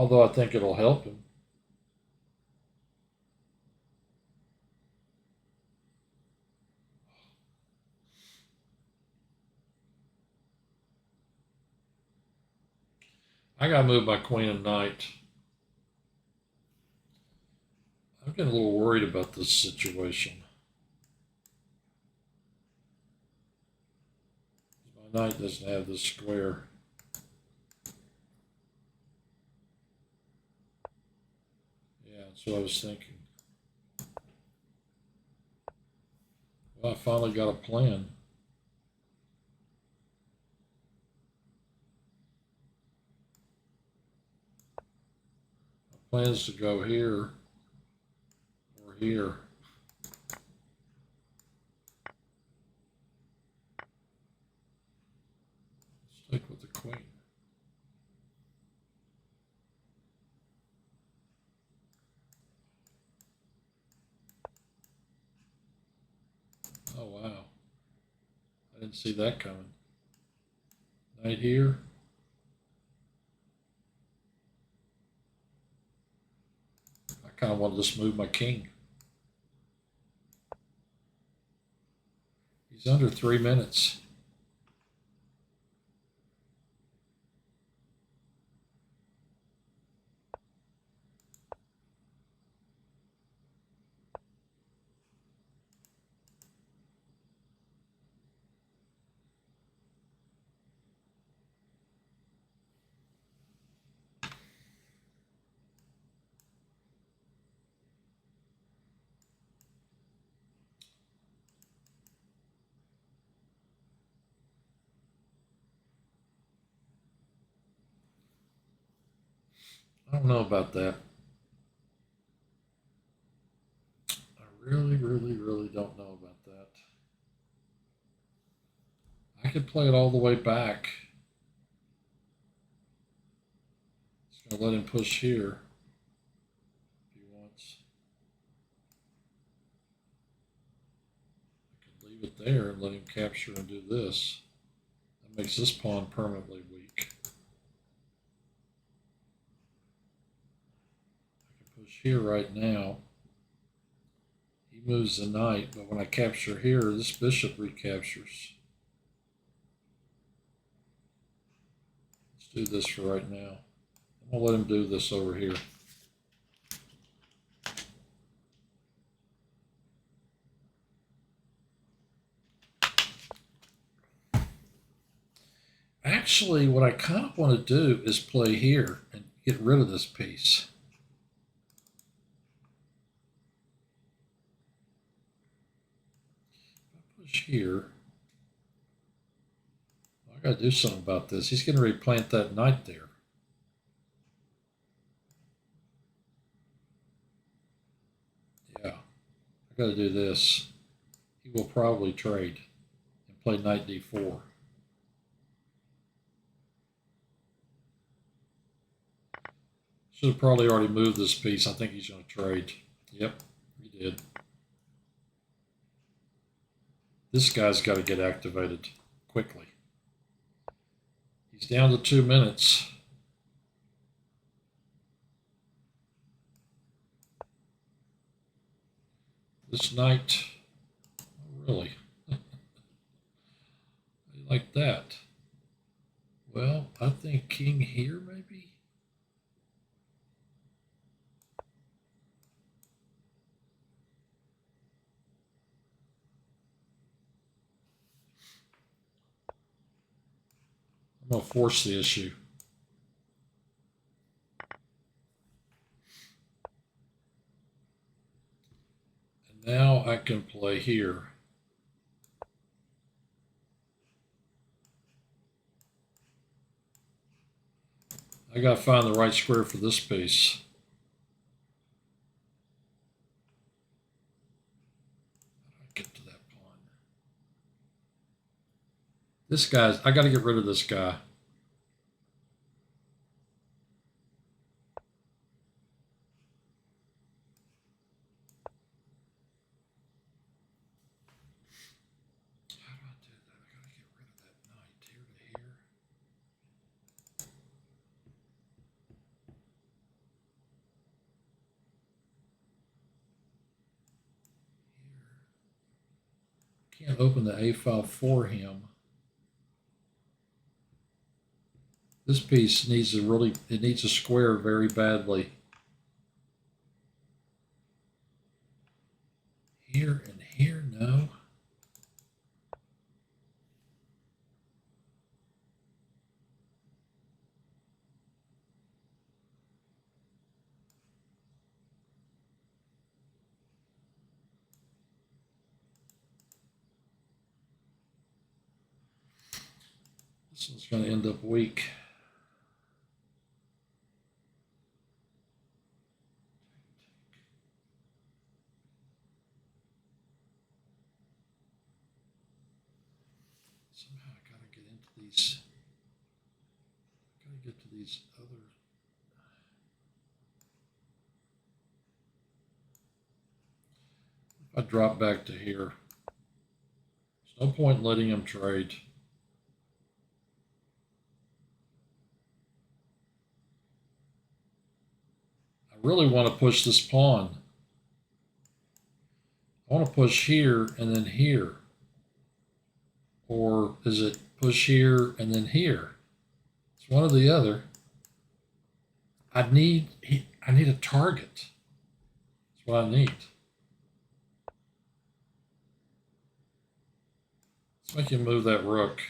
Although I think it'll help him. I gotta move my queen and knight. I'm getting a little worried about this situation. My knight doesn't have this square. Yeah, that's what I was thinking. Well, I finally got a plan. My plan is to go here or here. Stick with the queen. Oh, wow. I didn't see that coming. Knight here. I kind of want to just move my king. He's under 3 minutes. I don't know about that. I really, really, really don't know about that. I could play it all the way back. Just gonna let him push here if he wants. I could leave it there and let him capture and do this. That makes this pawn permanently weak. I can push here right now. He moves the knight, but when I capture here, this bishop recaptures. Let's do this for right now. I'm gonna let him do this over here. Actually, what I kind of want to do is play here and get rid of this piece. If I push here, I got to do something about this. He's going to replant that knight there. Yeah, I got to do this. He will probably trade and play knight d4. Should have probably already moved this piece. I think he's going to trade. Yep, he did. This guy's got to get activated quickly. He's down to 2 minutes. This knight, oh, really? Like that. Well, I think king here maybe. I'm going to force the issue. And now I can play here. I got to find the right square for this piece. How do I get to that pawn? This guy's, I got to get rid of this guy. How do I do that? I got to get rid of that knight here to here. can't open the A file for him. This piece needs it needs a square very badly. Here and here, no. This one's going to end up weak. Somehow I got to get into these. I got to get to these other. If I drop back to here, there's no point in letting him trade. I really want to push this pawn. I want to push here and then here. Or is it push here and then here? It's one or the other. I need a target. That's what I need. Let's make him move that rook.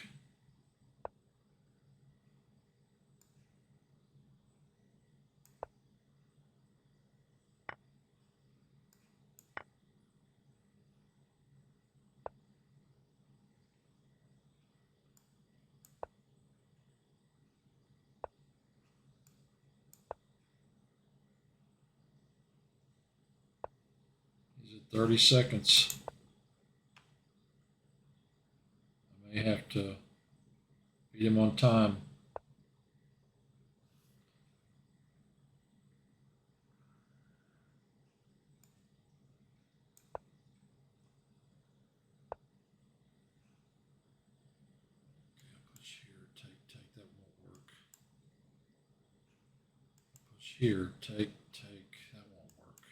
He's at 30 seconds. I may have to beat him on time. That won't work. Push here, take, that won't work.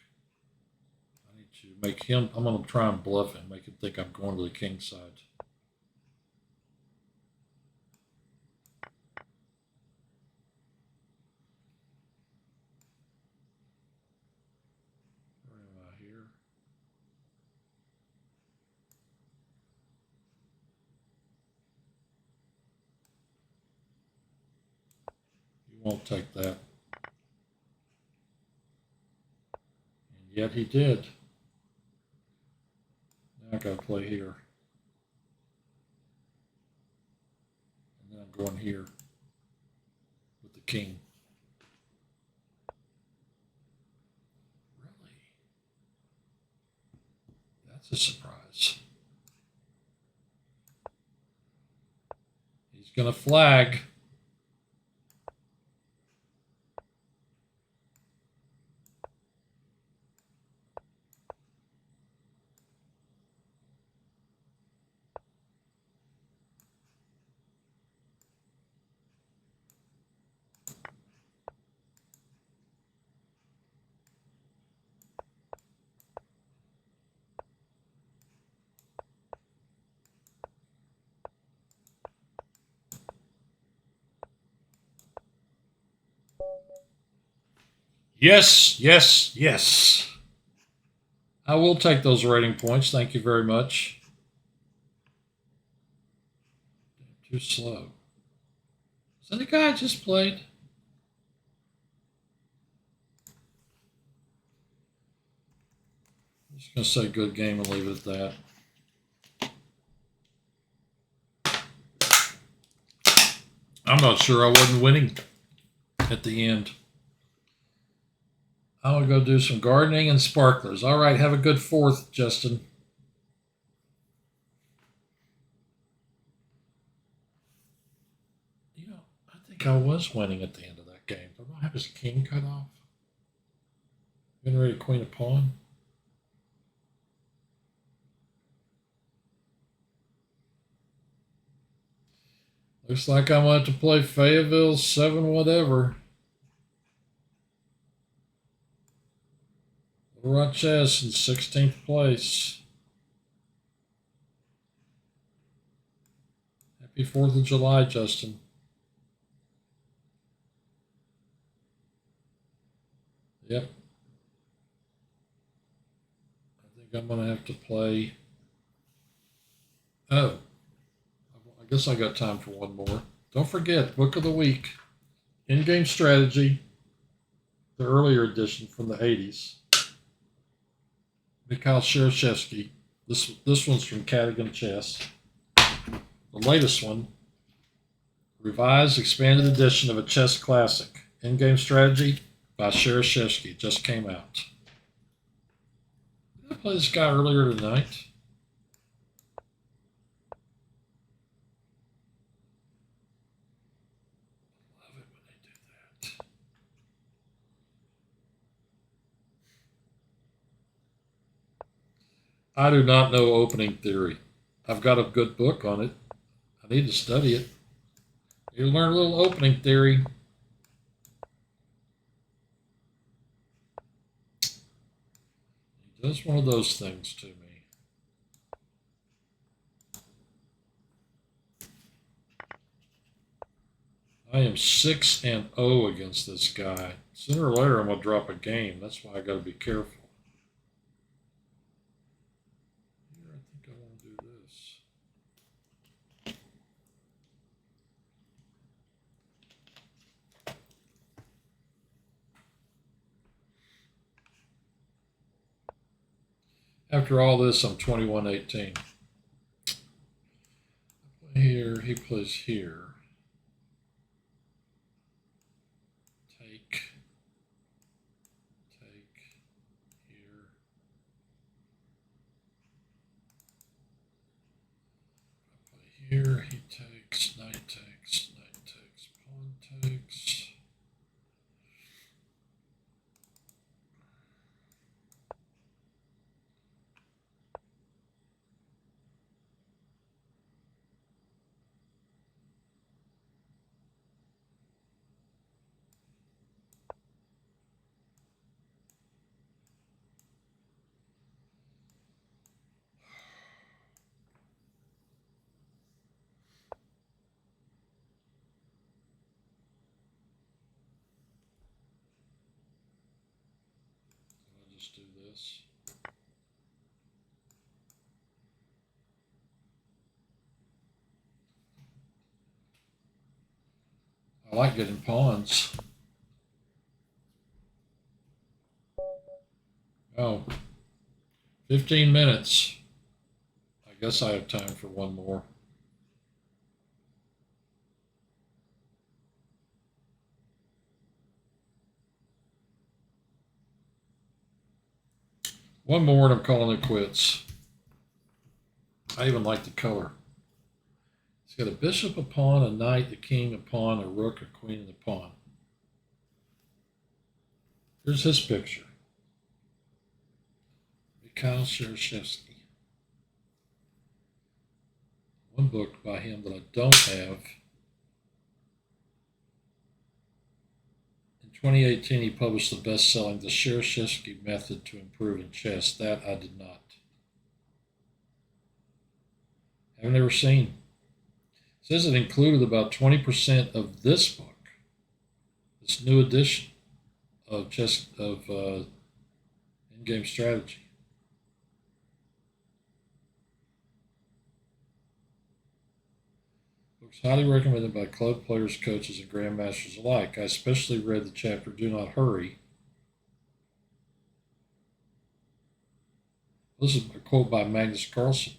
I need to make him, I'm going to try and bluff him, make him think I'm going to the king side. Where am I here? Won't take that. And yet he did. Now I gotta play here. And then I'm going here with the king. Really? That's a surprise. He's gonna flag. Yes, yes, yes. I will take those rating points. Thank you very much. Too slow. Is that the guy I just played? I'm just going to say good game and leave it at that. I'm not sure I wasn't winning at the end. I'm going to go do some gardening and sparklers. All right, have a good 4th, Justin. You know, I think I was winning at the end of that game. Did I have his king cut off? Getting ready to queen a pawn. Looks like I'm going to have to play Fayetteville 7 whatever. Little Rock Chess in 16th place. Happy 4th of July, Justin. Yep. I think I'm going to have to play. Oh, I guess I got time for one more. Don't forget, Book of the Week, In-Game Strategy, the earlier edition from the 80s. Mikhail Shereshevsky. This one's from Cadogan Chess. The latest one, revised, expanded edition of a chess classic, In-Game Strategy by Shereshevsky, just came out. Did I play this guy earlier tonight? I love it when they do that. I do not know opening theory. I've got a good book on it. I need to study it. You learn a little opening theory. He does one of those things to me. I am 6-0 against this guy. Sooner or later, I'm going to drop a game. That's why I got to be careful. Here, I think I want to do this. After all this, I'm 21-18. Here, he plays here. Take. Here. I play here, he takes, knight takes, pawn takes. I'll just do this. I like getting pawns. Oh, 15 minutes. I guess I have time for one more. One more and I'm calling it quits. I even like the color. It's got a bishop, a pawn, a knight, a king, a pawn, a rook, a queen, and a pawn. Here's his picture. Mikhail Shereshevsky. One book by him that I don't have. In 2018, he published the best-selling The Shereshevsky Method to Improve in Chess. That I did not. I've never seen. It says it included about 20% of this book, this new edition of In-Game Strategy. Books highly recommended by club players, coaches, and grandmasters alike. I especially read the chapter Do Not Hurry. This is a quote by Magnus Carlsen.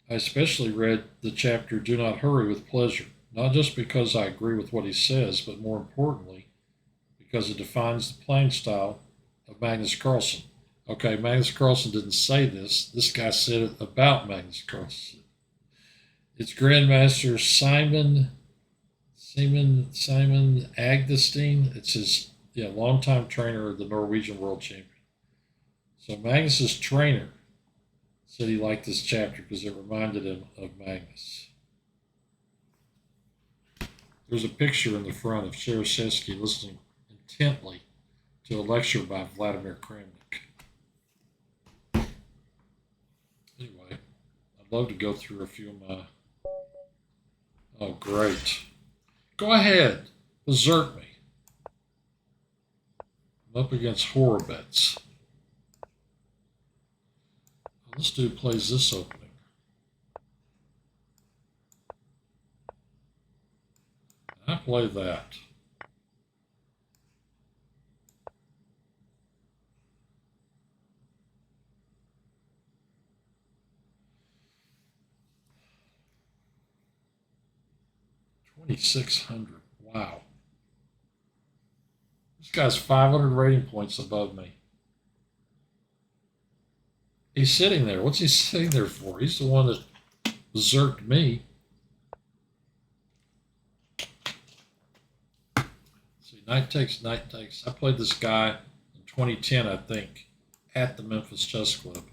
I especially read the chapter Do Not Hurry with pleasure, not just because I agree with what he says, but more importantly, because it defines the playing style of Magnus Carlsen. Okay, Magnus Carlsen didn't say this. This guy said it about Magnus Carlsen. It's Grandmaster Simon Agdestein. It's his longtime trainer of the Norwegian World Champion. So Magnus's trainer said he liked this chapter because it reminded him of Magnus. There's a picture in the front of Shereshevsky listening intently to a lecture by Vladimir Kramnik. Anyway, I'd love to go through a few of my Oh, great. Go ahead. Desert me. I'm up against horror bets. This dude plays this opening. I play that. $2,600. Wow. This guy's 500 rating points above me. He's sitting there. What's he sitting there for? He's the one that berserked me. See, knight takes, knight takes. I played this guy in 2010, I think, at the Memphis Chess Club.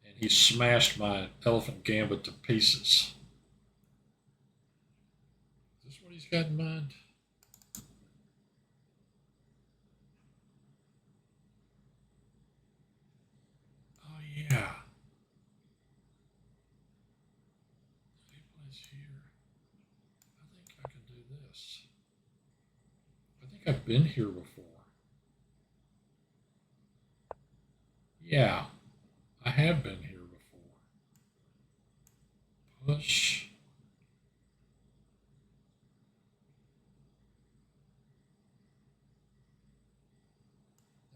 And he smashed my Elephant Gambit to pieces. Is this what he's got in mind? Oh, yeah. He plays here. I think I can do this. I think I've been here before. Yeah, I have been here before. Push.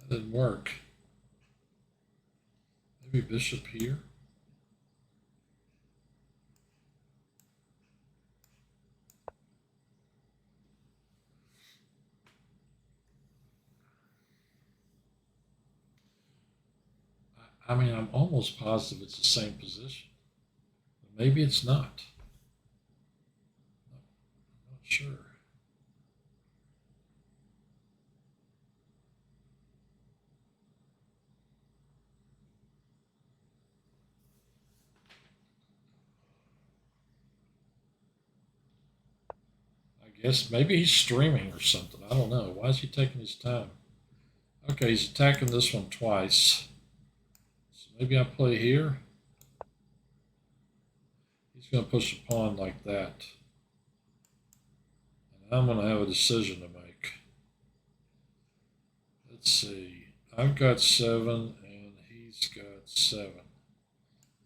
That didn't work. Maybe bishop here. I mean, I'm almost positive it's the same position. But maybe it's not. I'm not sure. I guess maybe he's streaming or something. I don't know. Why is he taking his time? Okay, he's attacking this one twice. So maybe I play here. He's going to push a pawn like that. And I'm going to have a decision to make. Let's see. I've got 7 and he's got 7.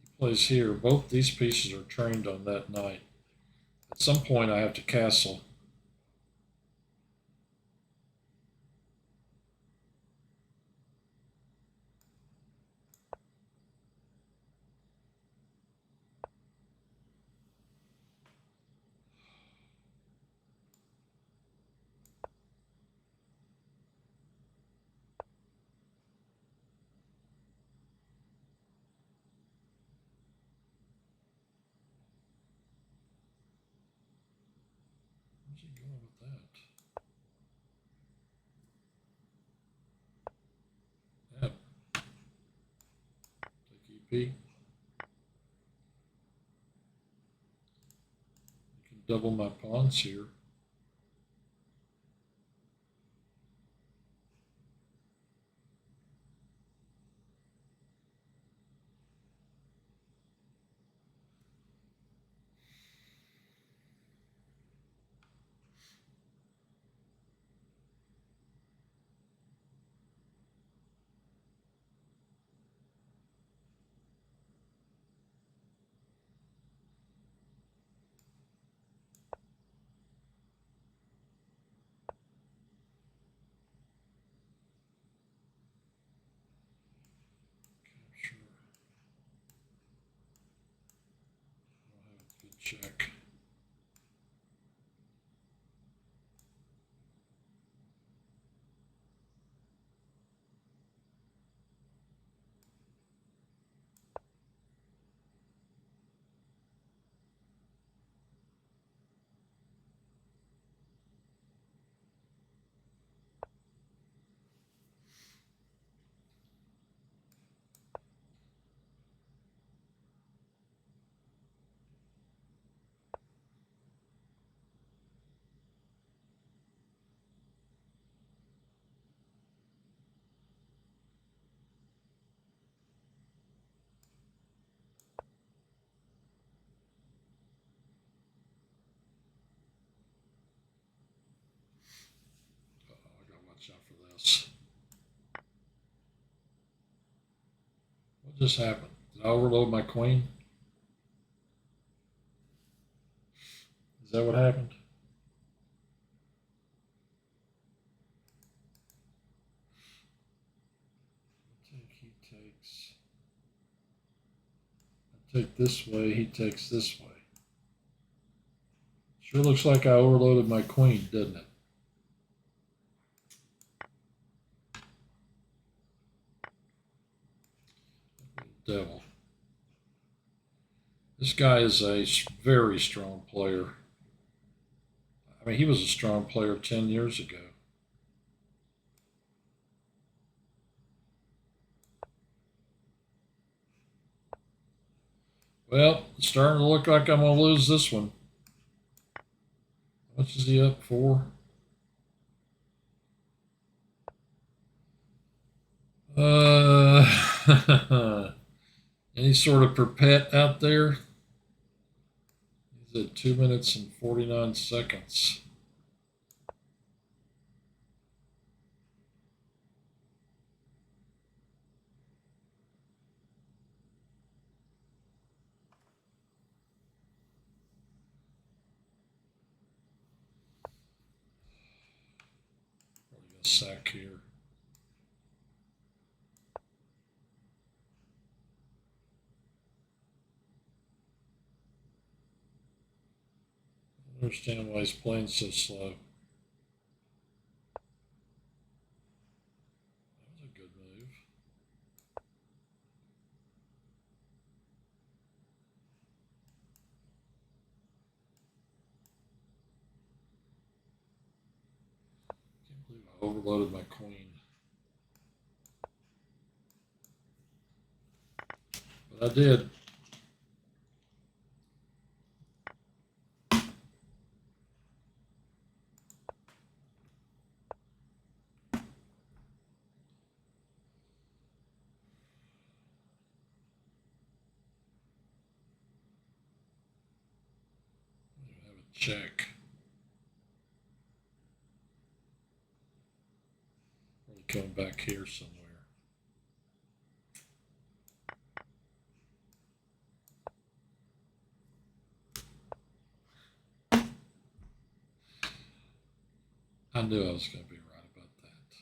He plays here. Both these pieces are trained on that knight. At some point I have to castle. Where's he going with that? Yep. Take EP. You can double my pawns here. Capture. I'll have a good check. was. What just happened? Did I overload my queen? Is that what happened? He takes. I take this way, he takes this way. Sure looks like I overloaded my queen, doesn't it? Devil. This guy is a very strong player. I mean, he was a strong player 10 years ago. Well, it's starting to look like I'm going to lose this one. How much is he up for? Any sort of perpet out there? He's at 2 minutes and 49 seconds. Probably gonna sack here. I don't understand why he's playing so slow. That was a good move. Can't believe I overloaded my queen. But I did. Have a check. Probably coming back here somewhere. I knew I was going to be right about that.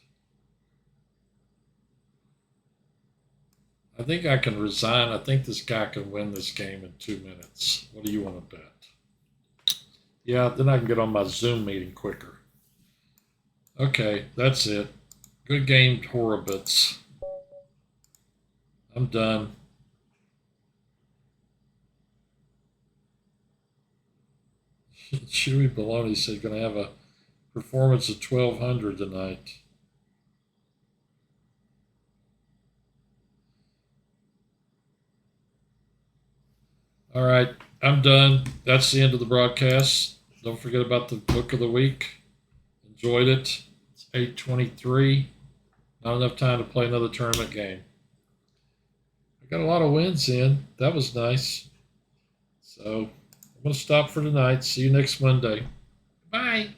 I think I can resign. I think this guy can win this game in 2 minutes. What do you want to bet? Yeah, then I can get on my Zoom meeting quicker. Okay, that's it. Good game, Horowitz. I'm done. Chewy Baloney said going to have a performance of 1200 tonight. All right, I'm done. That's the end of the broadcast. Don't forget about the book of the week. Enjoyed it. It's 8:23. Not enough time to play another tournament game. I got a lot of wins in. That was nice. So I'm going to stop for tonight. See you next Monday. Bye.